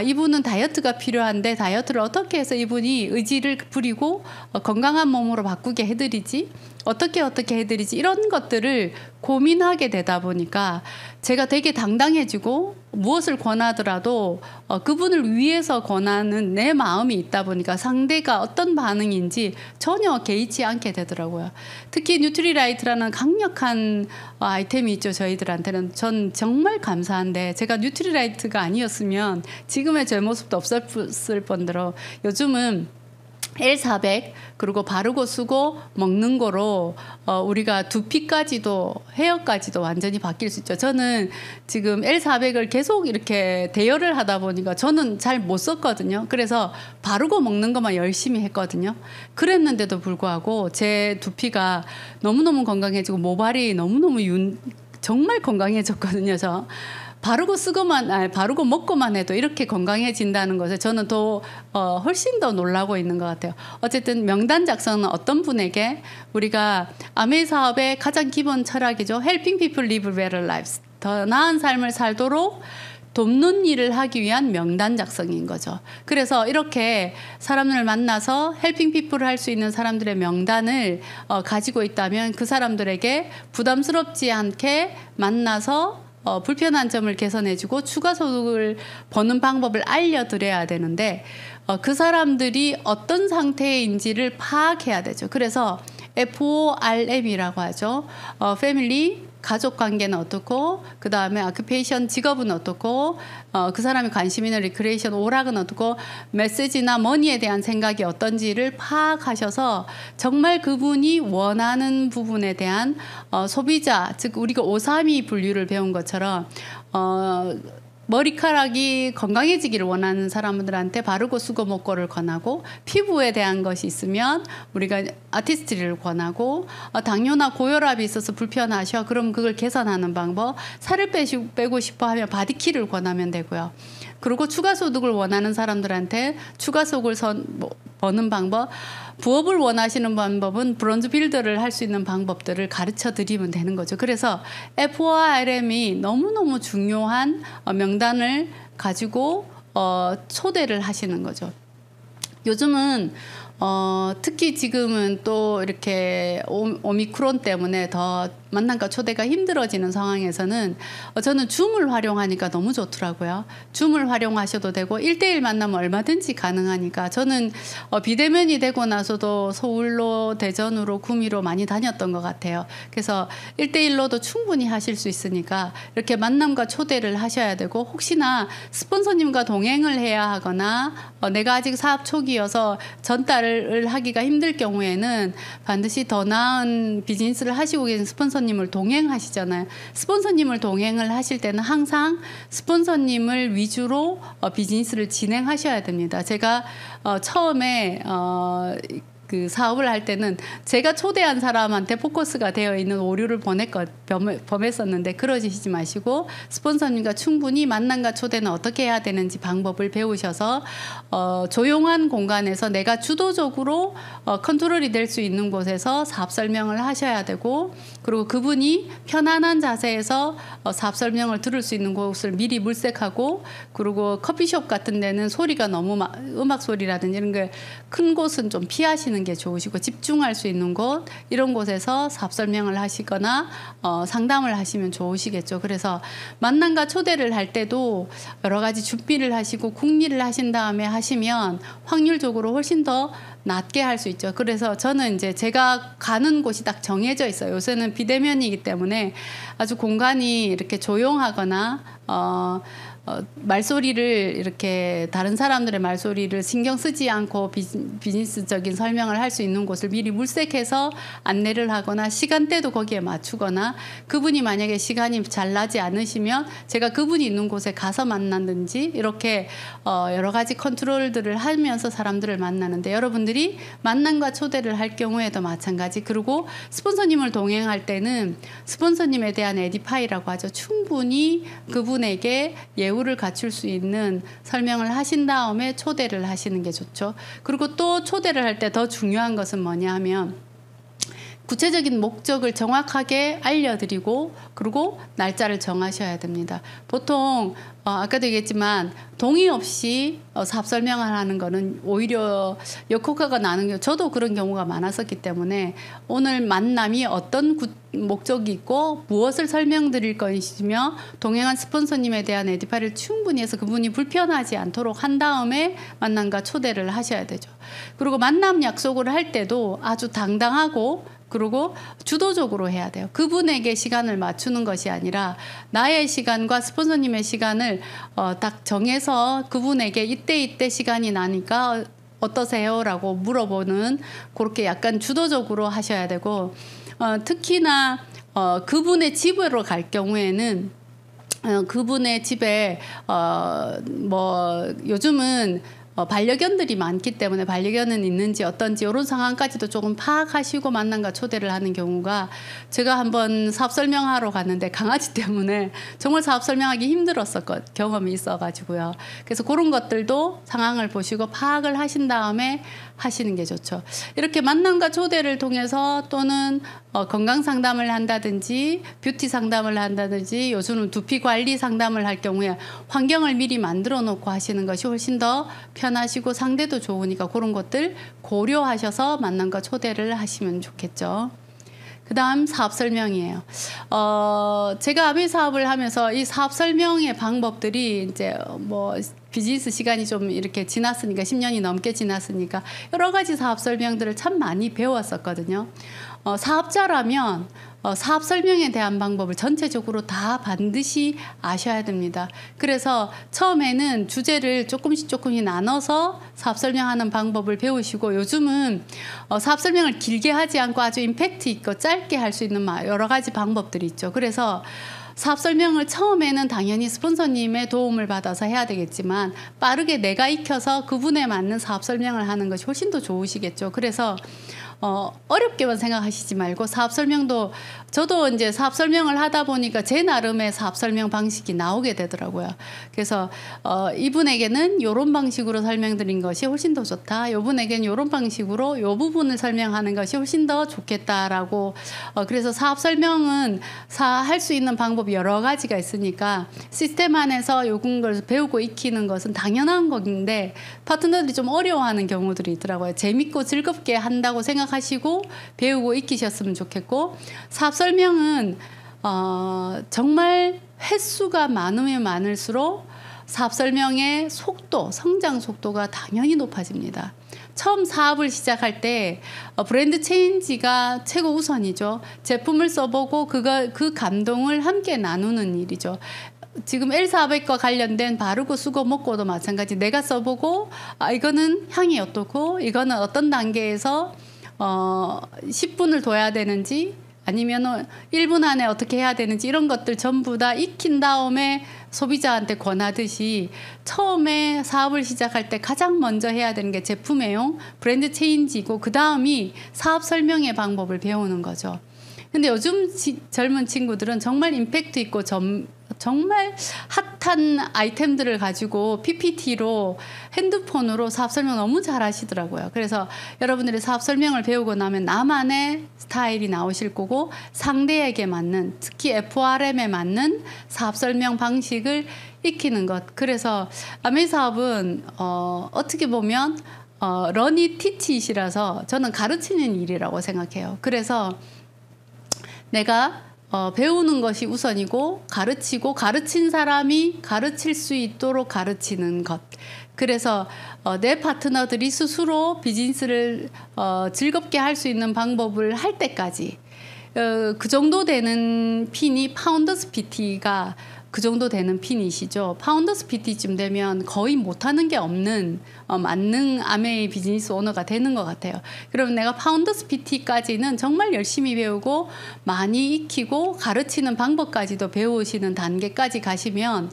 이분은 다이어트가 필요한데 다이어트를 어떻게 해서 이분이 의지를 부리고 건강한 몸으로 바꾸게 해드리지. 어떻게 해드리지 이런 것들을 고민하게 되다 보니까 제가 되게 당당해지고 무엇을 권하더라도 그분을 위해서 권하는 내 마음이 있다 보니까 상대가 어떤 반응인지 전혀 개의치 않게 되더라고요. 특히 뉴트리라이트라는 강력한 아이템이 있죠. 저희들한테는 전 정말 감사한데 제가 뉴트리라이트가 아니었으면 지금의 제 모습도 없었을 뿐더러 요즘은 L400 그리고 바르고 쓰고 먹는 거로 우리가 두피까지도 헤어까지도 완전히 바뀔 수 있죠. 저는 지금 L400을 계속 이렇게 대여를 하다 보니까 저는 잘 못 썼거든요. 그래서 바르고 먹는 것만 열심히 했거든요. 그랬는데도 불구하고 제 두피가 너무너무 건강해지고 모발이 너무너무 정말 건강해졌거든요. 저 바르고 먹고만 해도 이렇게 건강해진다는 것에 저는 훨씬 더 놀라고 있는 것 같아요. 어쨌든 명단 작성은 어떤 분에게 우리가 아메이 사업의 가장 기본 철학이죠. Helping people live better lives. 더 나은 삶을 살도록 돕는 일을 하기 위한 명단 작성인 거죠. 그래서 이렇게 사람을 만나서 헬핑 피플을 할 수 있는 사람들의 명단을 가지고 있다면 그 사람들에게 부담스럽지 않게 만나서 불편한 점을 개선해주고 추가 소득을 버는 방법을 알려드려야 되는데 그 사람들이 어떤 상태인지를 파악해야 되죠. 그래서 FORM이라고 하죠. 패밀리, 가족 관계는 어떻고 그 다음에 아큐페이션 직업은 어떻고 그 사람이 관심 있는 리크레이션 오락은 어떻고 메시지나 머니에 대한 생각이 어떤지를 파악하셔서 정말 그분이 원하는 부분에 대한 소비자 즉 우리가 532 분류를 배운 것처럼 머리카락이 건강해지기를 원하는 사람들한테 바르고 쓰고 먹고를 권하고 피부에 대한 것이 있으면 우리가 아티스트리를 권하고 당뇨나 고혈압이 있어서 불편하셔 그럼 그걸 개선하는 방법 살을 빼고 싶어 하면 바디키를 권하면 되고요. 그리고 추가 소득을 원하는 사람들한테 추가 소득을 버는 방법 부업을 원하시는 방법은 브론즈 빌더를 할 수 있는 방법들을 가르쳐 드리면 되는 거죠. 그래서 FORM이 너무너무 중요한 명단을 가지고 초대를 하시는 거죠. 요즘은 특히 지금은 또 이렇게 오미크론 때문에 더 만남과 초대가 힘들어지는 상황에서는 저는 줌을 활용하니까 너무 좋더라고요. 줌을 활용하셔도 되고 1대1 만나면 얼마든지 가능하니까 저는 비대면이 되고 나서도 서울로 대전으로 구미로 많이 다녔던 것 같아요. 그래서 1대1로도 충분히 하실 수 있으니까 이렇게 만남과 초대를 하셔야 되고 혹시나 스폰서님과 동행을 해야 하거나 내가 아직 사업 초기여서 전달을 하기가 힘들 경우에는 반드시 더 나은 비즈니스를 하시고 계신 스폰서님을 동행하시잖아요. 스폰서님을 동행을 하실 때는 항상 스폰서님을 위주로 비즈니스를 진행하셔야 됩니다. 제가 처음에 그 사업을 할 때는 제가 초대한 사람한테 포커스가 되어 있는 오류를 범했었는데 그러시지 마시고 스폰서님과 충분히 만남과 초대는 어떻게 해야 되는지 방법을 배우셔서 조용한 공간에서 내가 주도적으로 컨트롤이 될 수 있는 곳에서 사업 설명을 하셔야 되고 그리고 그분이 편안한 자세에서 사업 설명을 들을 수 있는 곳을 미리 물색하고 그리고 커피숍 같은 데는 소리가 너무 음악 소리라든지 이런 게 큰 곳은 좀 피하시는 게 좋으시고 집중할 수 있는 곳 이런 곳에서 사업 설명을 하시거나 상담을 하시면 좋으시겠죠. 그래서 만남과 초대를 할 때도 여러 가지 준비를 하시고 궁리를 하신 다음에 하시면 확률적으로 훨씬 더 낮게 할 수 있죠. 그래서 저는 이제 제가 가는 곳이 딱 정해져 있어요. 요새는 비대면이기 때문에 아주 공간이 이렇게 조용하거나 말소리를 이렇게 다른 사람들의 말소리를 신경 쓰지 않고 비즈니스적인 설명을 할 수 있는 곳을 미리 물색해서 안내를 하거나 시간대도 거기에 맞추거나 그분이 만약에 시간이 잘 나지 않으시면 제가 그분이 있는 곳에 가서 만나든지 이렇게 여러 가지 컨트롤들을 하면서 사람들을 만나는데 여러분들이 만남과 초대를 할 경우에도 마찬가지. 그리고 스폰서님을 동행할 때는 스폰서님에 대한 에디파이라고 하죠. 충분히 그분에게 예우를 갖출 수 있는 설명을 하신 다음에 초대를 하시는 게 좋죠. 그리고 또 초대를 할 때 더 중요한 것은 뭐냐 하면 구체적인 목적을 정확하게 알려드리고 그리고 날짜를 정하셔야 됩니다. 보통 아까도 얘기했지만 동의 없이 사업 설명을 하는 거는 오히려 역효과가 나는 게 저도 그런 경우가 많았었기 때문에 오늘 만남이 어떤 목적이 있고 무엇을 설명드릴 것이며 동행한 스폰서님에 대한 에디파이를 충분히 해서 그분이 불편하지 않도록 한 다음에 만남과 초대를 하셔야 되죠. 그리고 만남 약속을 할 때도 아주 당당하고 그리고 주도적으로 해야 돼요. 그분에게 시간을 맞추는 것이 아니라 나의 시간과 스폰서님의 시간을 딱 정해서 그분에게 이때 시간이 나니까 어떠세요? 라고 물어보는 그렇게 약간 주도적으로 하셔야 되고 특히나 그분의 집으로 갈 경우에는 그분의 집에 뭐 요즘은 반려견들이 많기 때문에 반려견은 있는지 어떤지 이런 상황까지도 조금 파악하시고 만남과 초대를 하는 경우가 제가 한번 사업 설명하러 갔는데 강아지 때문에 정말 사업 설명하기 힘들었었던 경험이 있어가지고요. 그래서 그런 것들도 상황을 보시고 파악을 하신 다음에 하시는 게 좋죠. 이렇게 만남과 초대를 통해서 또는 건강 상담을 한다든지 뷰티 상담을 한다든지 요즘은 두피 관리 상담을 할 경우에 환경을 미리 만들어 놓고 하시는 것이 훨씬 더 편하시고 상대도 좋으니까 그런 것들 고려하셔서 만남과 초대를 하시면 좋겠죠. 그 다음 사업 설명이에요. 제가 아미 사업을 하면서 이 사업 설명의 방법들이 이제 뭐 비즈니스 시간이 좀 이렇게 지났으니까 10년이 넘게 지났으니까 여러 가지 사업 설명들을 참 많이 배웠었거든요. 사업자라면 사업 설명에 대한 방법을 전체적으로 다 반드시 아셔야 됩니다. 그래서 처음에는 주제를 조금씩 나눠서 사업 설명하는 방법을 배우시고 요즘은 사업 설명을 길게 하지 않고 아주 임팩트 있고 짧게 할 수 있는 여러 가지 방법들이 있죠. 그래서 사업 설명을 처음에는 당연히 스폰서님의 도움을 받아서 해야 되겠지만 빠르게 내가 익혀서 그분에 맞는 사업 설명을 하는 것이 훨씬 더 좋으시겠죠. 그래서 어렵게만 생각하시지 말고 사업 설명도 저도 이제 사업 설명을 하다 보니까 제 나름의 사업 설명 방식이 나오게 되더라고요. 그래서 이분에게는 이런 방식으로 설명드린 것이 훨씬 더 좋다. 이분에게는 이런 방식으로 이 부분을 설명하는 것이 훨씬 더 좋겠다라고 그래서 사업 설명은 할 수 있는 방법 방법이 여러 가지가 있으니까 시스템 안에서 요런 걸 배우고 익히는 것은 당연한 건데 파트너들이 좀 어려워하는 경우들이 있더라고요. 재밌고 즐겁게 한다고 생각하시고 배우고 익히셨으면 좋겠고, 사업 설명은 정말 횟수가 많으면 많을수록 사업 설명의 속도, 성장 속도가 당연히 높아집니다. 처음 사업을 시작할 때 브랜드 체인지가 최고 우선이죠. 제품을 써보고 그 감동을 함께 나누는 일이죠. 지금 L사업과 관련된 바르고 쓰고 먹고도 마찬가지. 내가 써보고 이거는 향이 어떻고 이거는 어떤 단계에서 10분을 둬야 되는지 아니면 1분 안에 어떻게 해야 되는지 이런 것들 전부 다 익힌 다음에 소비자한테 권하듯이 처음에 사업을 시작할 때 가장 먼저 해야 되는 게 제품 애용, 브랜드 체인지고 그 다음이 사업 설명의 방법을 배우는 거죠. 근데 요즘 젊은 친구들은 정말 임팩트 있고 정말 핫한 아이템들을 가지고 PPT로 핸드폰으로 사업 설명 너무 잘 하시더라고요. 그래서 여러분들이 사업 설명을 배우고 나면 나만의 스타일이 나오실 거고 상대에게 맞는, 특히 FRM에 맞는 사업 설명 방식을 익히는 것. 그래서 아메 사업은 어떻게 보면 러니 티치잇이라서 저는 가르치는 일이라고 생각해요. 그래서 내가 배우는 것이 우선이고 가르치고 가르친 사람이 가르칠 수 있도록 가르치는 것. 그래서 내 파트너들이 스스로 비즈니스를 즐겁게 할 수 있는 방법을 할 때까지 그 정도 되는 핀이 파운더스 PT가 그 정도 되는 핀이시죠. 파운더스 PT쯤 되면 거의 못하는 게 없는 만능 아메이 비즈니스 오너가 되는 것 같아요. 그럼 내가 파운더스 PT까지는 정말 열심히 배우고 많이 익히고 가르치는 방법까지도 배우시는 단계까지 가시면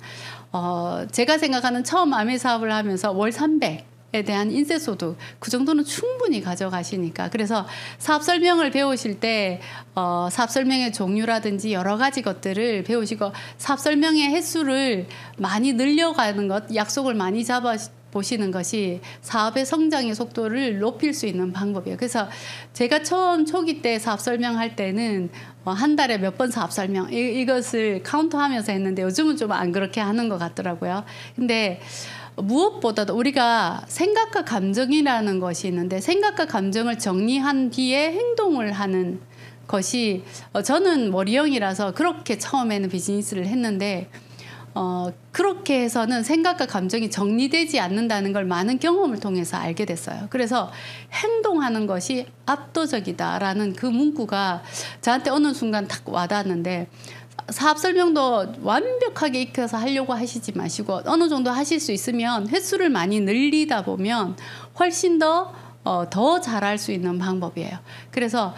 제가 생각하는 처음 아메 사업을 하면서 월 300에 대한 인쇄소득 그 정도는 충분히 가져가시니까. 그래서 사업 설명을 배우실 때 사업 설명의 종류라든지 여러 가지 것들을 배우시고 사업 설명의 횟수를 많이 늘려가는 것, 약속을 많이 잡아 보시는 것이 사업의 성장의 속도를 높일 수 있는 방법이에요. 그래서 제가 처음 초기 때 사업 설명할 때는 한 달에 몇 번 사업 설명 이것을 카운트하면서 했는데 요즘은 좀 안 그렇게 하는 것 같더라고요. 근데 무엇보다도 우리가 생각과 감정이라는 것이 있는데 생각과 감정을 정리한 뒤에 행동을 하는 것이 저는 머리형이라서 그렇게 처음에는 비즈니스를 했는데 그렇게 해서는 생각과 감정이 정리되지 않는다는 걸 많은 경험을 통해서 알게 됐어요. 그래서 행동하는 것이 압도적이다라는 그 문구가 저한테 어느 순간 딱 와닿았는데 사업 설명도 완벽하게 익혀서 하려고 하시지 마시고 어느 정도 하실 수 있으면 횟수를 많이 늘리다 보면 훨씬 더 잘할 수 있는 방법이에요. 그래서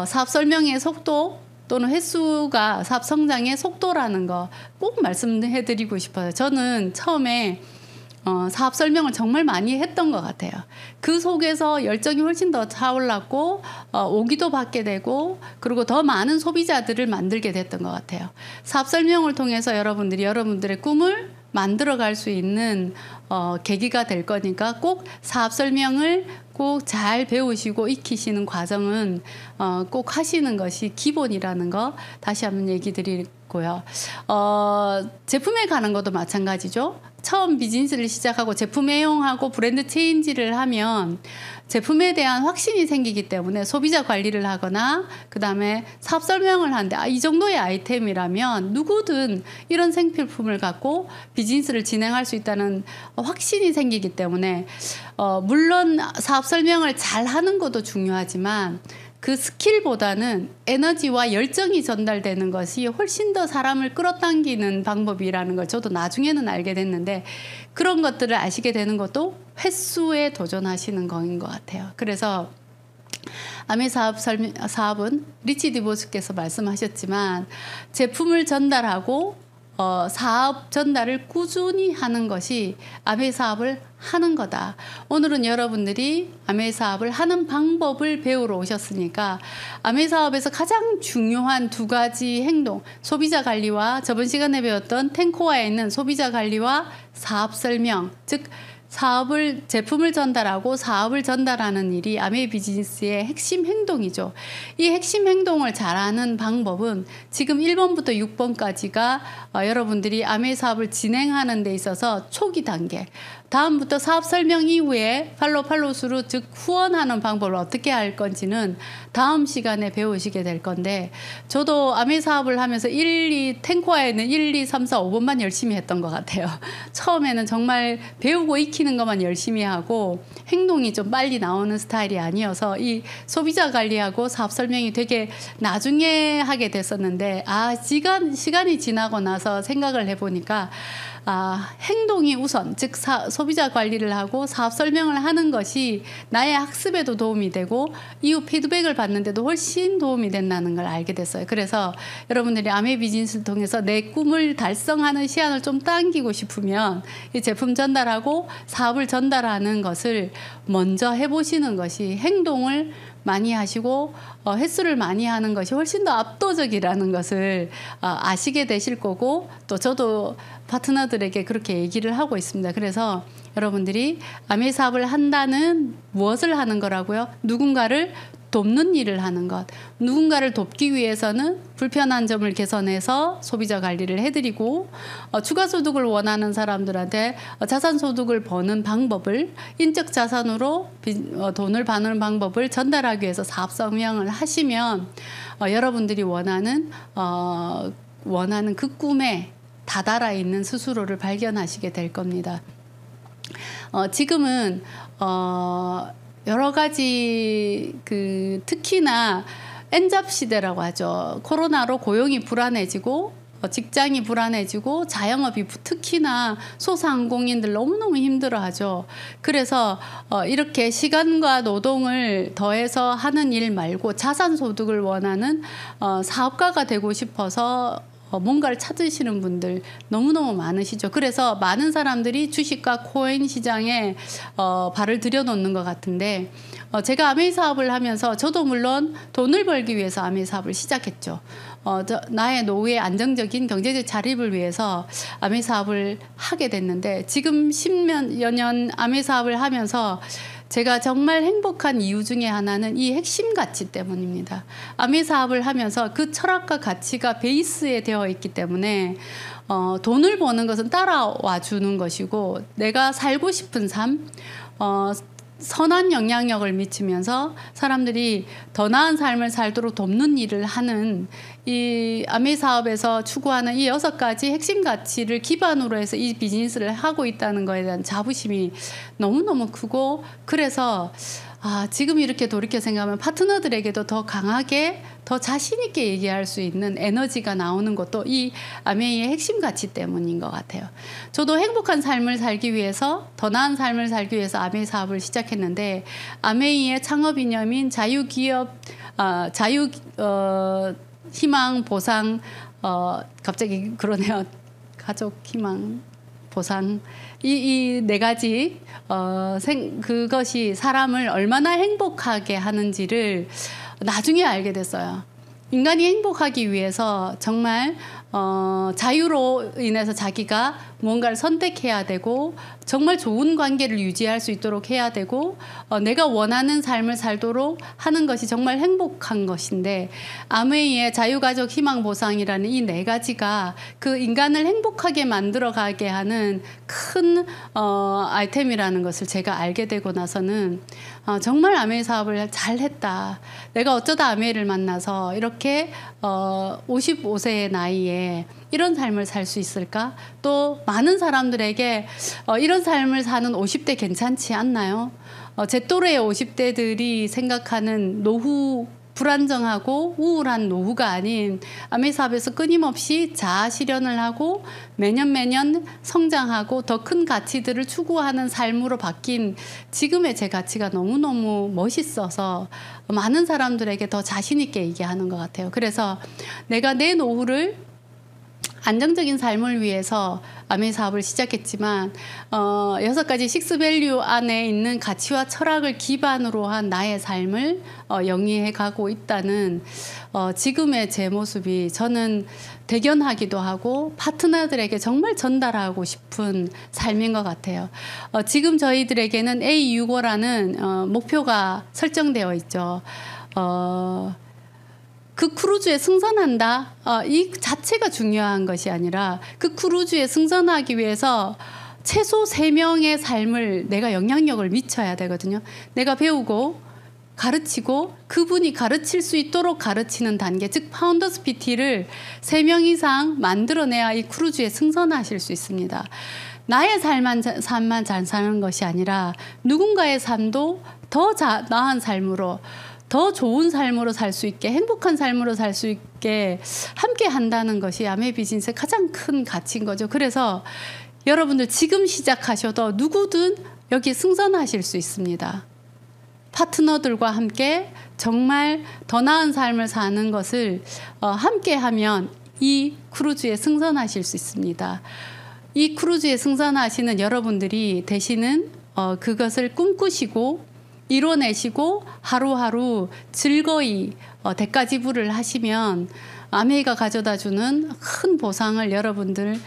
사업 설명의 속도 또는 횟수가 사업 성장의 속도라는 거 꼭 말씀해드리고 싶어요. 저는 처음에 사업 설명을 정말 많이 했던 것 같아요. 그 속에서 열정이 훨씬 더 차올랐고 오기도 받게 되고 그리고 더 많은 소비자들을 만들게 됐던 것 같아요. 사업 설명을 통해서 여러분들의 꿈을 만들어갈 수 있는 계기가 될 거니까 꼭 사업 설명을 꼭 잘 배우시고 익히시는 과정은 꼭 하시는 것이 기본이라는 거 다시 한번 얘기 드리고요. 제품에 관한 것도 마찬가지죠. 처음 비즈니스를 시작하고 제품 애용하고 브랜드 체인지를 하면 제품에 대한 확신이 생기기 때문에 소비자 관리를 하거나 그 다음에 사업 설명을 하는데 이 정도의 아이템이라면 누구든 이런 생필품을 갖고 비즈니스를 진행할 수 있다는 확신이 생기기 때문에 물론 사업 설명을 잘 하는 것도 중요하지만 그 스킬보다는 에너지와 열정이 전달되는 것이 훨씬 더 사람을 끌어당기는 방법이라는 걸 저도 나중에는 알게 됐는데 그런 것들을 아시게 되는 것도 횟수에 도전하시는 거인 것 같아요. 그래서 아메 사업은 리치 디보스께서 말씀하셨지만 제품을 전달하고 사업 전달을 꾸준히 하는 것이 아메 사업을 하는 거다. 오늘은 여러분들이 아메 사업을 하는 방법을 배우러 오셨으니까 아메 사업에서 가장 중요한 두 가지 행동, 소비자 관리와 저번 시간에 배웠던 탱코어에 있는 소비자 관리와 사업 설명, 즉 제품을 전달하고 사업을 전달하는 일이 아메이 비즈니스의 핵심 행동이죠. 이 핵심 행동을 잘하는 방법은 지금 1번부터 6번까지가 여러분들이 아메이 사업을 진행하는 데 있어서 초기 단계, 다음부터 사업 설명 이후에 팔로우스루, 즉 후원하는 방법을 어떻게 할 건지는 다음 시간에 배우시게 될 건데, 저도 아메이 사업을 하면서 탱코아에는 1, 2, 3, 4, 5번만 열심히 했던 것 같아요. 처음에는 정말 배우고 익히는 것만 열심히 하고 행동이 좀 빨리 나오는 스타일이 아니어서 이 소비자 관리하고 사업 설명이 되게 나중에 하게 됐었는데, 시간이 지나고 나서 생각을 해보니까 행동이 우선, 즉 소비자 관리를 하고 사업 설명을 하는 것이 나의 학습에도 도움이 되고 이후 피드백을 받는데도 훨씬 도움이 된다는 걸 알게 됐어요. 그래서 여러분들이 아메이 비즈니스를 통해서 내 꿈을 달성하는 시간을 좀 당기고 싶으면 이 제품 전달하고 사업을 전달하는 것을 먼저 해보시는 것이, 행동을 많이 하시고 횟수를 많이 하는 것이 훨씬 더 압도적이라는 것을 아시게 되실 거고, 또 저도 파트너들에게 그렇게 얘기를 하고 있습니다. 그래서 여러분들이 아메이 사업을 한다는 무엇을 하는 거라고요? 누군가를 돕는 일을 하는 것. 누군가를 돕기 위해서는 불편한 점을 개선해서 소비자 관리를 해드리고, 추가 소득을 원하는 사람들한테 자산 소득을 버는 방법을, 인적 자산으로 돈을 버는 방법을 전달하기 위해서 사업 설명을 하시면 여러분들이 원하는 그 꿈에 다다라 있는 스스로를 발견하시게 될 겁니다. 지금은 여러 가지 특히나 엔잡 시대라고 하죠. 코로나로 고용이 불안해지고 직장이 불안해지고 자영업이 특히나 소상공인들 너무너무 힘들어하죠. 그래서 이렇게 시간과 노동을 더해서 하는 일 말고 자산소득을 원하는 사업가가 되고 싶어서 뭔가를 찾으시는 분들 너무너무 많으시죠. 그래서 많은 사람들이 주식과 코인 시장에 발을 들여놓는 것 같은데, 제가 아메이 사업을 하면서 저도 물론 돈을 벌기 위해서 아메이 사업을 시작했죠. 나의 노후의 안정적인 경제적 자립을 위해서 아메이 사업을 하게 됐는데, 지금 10여 년 아메이 사업을 하면서 제가 정말 행복한 이유 중에 하나는 이 핵심 가치 때문입니다. 아메이 사업을 하면서 그 철학과 가치가 베이스에 되어 있기 때문에 돈을 버는 것은 따라와 주는 것이고, 내가 살고 싶은 삶, 선한 영향력을 미치면서 사람들이 더 나은 삶을 살도록 돕는 일을 하는 이 아메이 사업에서 추구하는 이 6가지 핵심 가치를 기반으로 해서 이 비즈니스를 하고 있다는 것에 대한 자부심이 너무너무 크고, 그래서 지금 이렇게 돌이켜 생각하면 파트너들에게도 더 강하게, 더 자신 있게 얘기할 수 있는 에너지가 나오는 것도 이 아메이의 핵심 가치 때문인 것 같아요. 저도 행복한 삶을 살기 위해서, 더 나은 삶을 살기 위해서 아메이 사업을 시작했는데, 아메이의 창업 이념인 자유기업, 희망, 보상, 갑자기 그러네요. 가족, 희망, 보상, 이 4가지 그것이 사람을 얼마나 행복하게 하는지를 나중에 알게 됐어요. 인간이 행복하기 위해서 정말 자유로 인해서 자기가 뭔가를 선택해야 되고, 정말 좋은 관계를 유지할 수 있도록 해야 되고, 내가 원하는 삶을 살도록 하는 것이 정말 행복한 것인데, 아메이의 자유가족 희망보상이라는 이 4가지가 그 인간을 행복하게 만들어가게 하는 큰 아이템이라는 것을 제가 알게 되고 나서는 정말 아메이 사업을 잘했다. 내가 어쩌다 아메이를 만나서 이렇게 55세의 나이에 이런 삶을 살 수 있을까? 또 많은 사람들에게 이런 삶을 사는 50대 괜찮지 않나요? 제 또래의 50대들이 생각하는 노후, 불안정하고 우울한 노후가 아닌, 아메이 사업에서 끊임없이 자아 실현을 하고 매년 성장하고 더 큰 가치들을 추구하는 삶으로 바뀐 지금의 제 가치가 너무너무 멋있어서 많은 사람들에게 더 자신 있게 얘기하는 것 같아요. 그래서 내가 내 노후를 안정적인 삶을 위해서 아메이 사업을 시작했지만 6가지 식스밸류 안에 있는 가치와 철학을 기반으로 한 나의 삶을 영위해 가고 있다는 지금의 제 모습이 저는 대견하기도 하고 파트너들에게 정말 전달하고 싶은 삶인 것 같아요. 지금 저희들에게는 A65라는 목표가 설정되어 있죠. 그 크루즈에 승선한다. 이 자체가 중요한 것이 아니라 그 크루즈에 승선하기 위해서 최소 3명의 삶을 내가 영향력을 미쳐야 되거든요. 내가 배우고 가르치고 그분이 가르칠 수 있도록 가르치는 단계, 즉 파운더스 PT를 3명 이상 만들어내야 이 크루즈에 승선하실 수 있습니다. 나의 삶만 잘 사는 것이 아니라 누군가의 삶도 더 나은 삶으로, 더 좋은 삶으로 살 수 있게, 행복한 삶으로 살 수 있게 함께 한다는 것이 아메이 비즈니스의 가장 큰 가치인 거죠. 그래서 여러분들 지금 시작하셔도 누구든 여기 승선하실 수 있습니다. 파트너들과 함께 정말 더 나은 삶을 사는 것을 함께 하면 이 크루즈에 승선하실 수 있습니다. 이 크루즈에 승선하시는 여러분들이 되시는 그것을 꿈꾸시고 이뤄내시고 하루하루 즐거이 대가 지불을 하시면 아메이가 가져다주는 큰 보상을 여러분들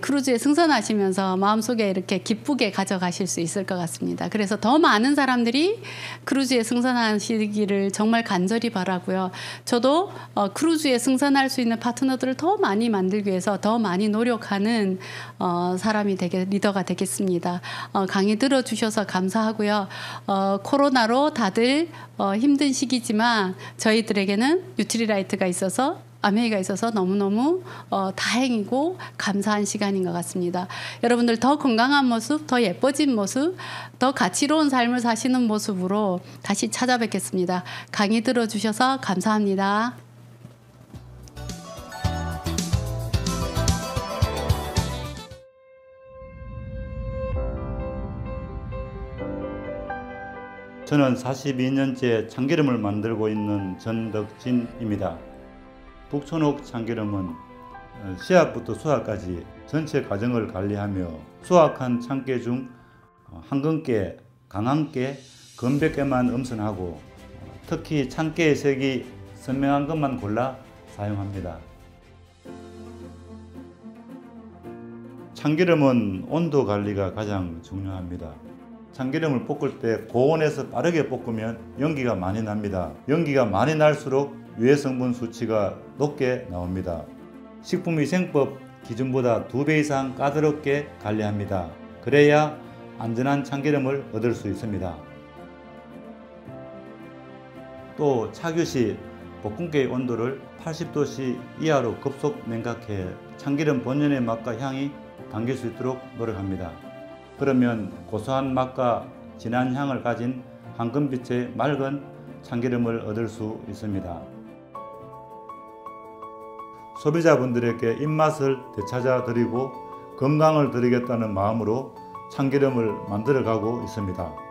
크루즈에 승선하시면서 마음속에 이렇게 기쁘게 가져가실 수 있을 것 같습니다. 그래서 더 많은 사람들이 크루즈에 승선하시기를 정말 간절히 바라고요. 저도 크루즈에 승선할 수 있는 파트너들을 더 많이 만들기 위해서 더 많이 노력하는 사람이 리더가 되겠습니다. 강의 들어주셔서 감사하고요. 코로나로 다들 힘든 시기지만 저희들에게는 뉴트리라이트가 있어서 아메이가 있어서 너무너무 다행이고 감사한 시간인 것 같습니다. 여러분들 더 건강한 모습, 더 예뻐진 모습, 더 가치로운 삶을 사시는 모습으로 다시 찾아뵙겠습니다. 강의 들어주셔서 감사합니다. 저는 42년째 참기름을 만들고 있는 전덕진입니다. 북촌옥 참기름은 씨앗부터 수확까지 전체 과정을 관리하며 수확한 참깨 중 한근깨, 강한깨, 건백깨만 엄선하고 특히 참깨의 색이 선명한 것만 골라 사용합니다. 참기름은 온도 관리가 가장 중요합니다. 참기름을 볶을 때 고온에서 빠르게 볶으면 연기가 많이 납니다. 연기가 많이 날수록 유해 성분 수치가 높게 나옵니다. 식품위생법 기준보다 2배 이상 까다롭게 관리합니다. 그래야 안전한 참기름을 얻을 수 있습니다. 또 착유 시 볶음깨의 온도를 80도씨 이하로 급속 냉각해 참기름 본연의 맛과 향이 담길 수 있도록 노력합니다. 그러면 고소한 맛과 진한 향을 가진 황금빛의 맑은 참기름을 얻을 수 있습니다. 소비자분들에게 입맛을 되찾아 드리고 건강을 드리겠다는 마음으로 참기름을 만들어 가고 있습니다.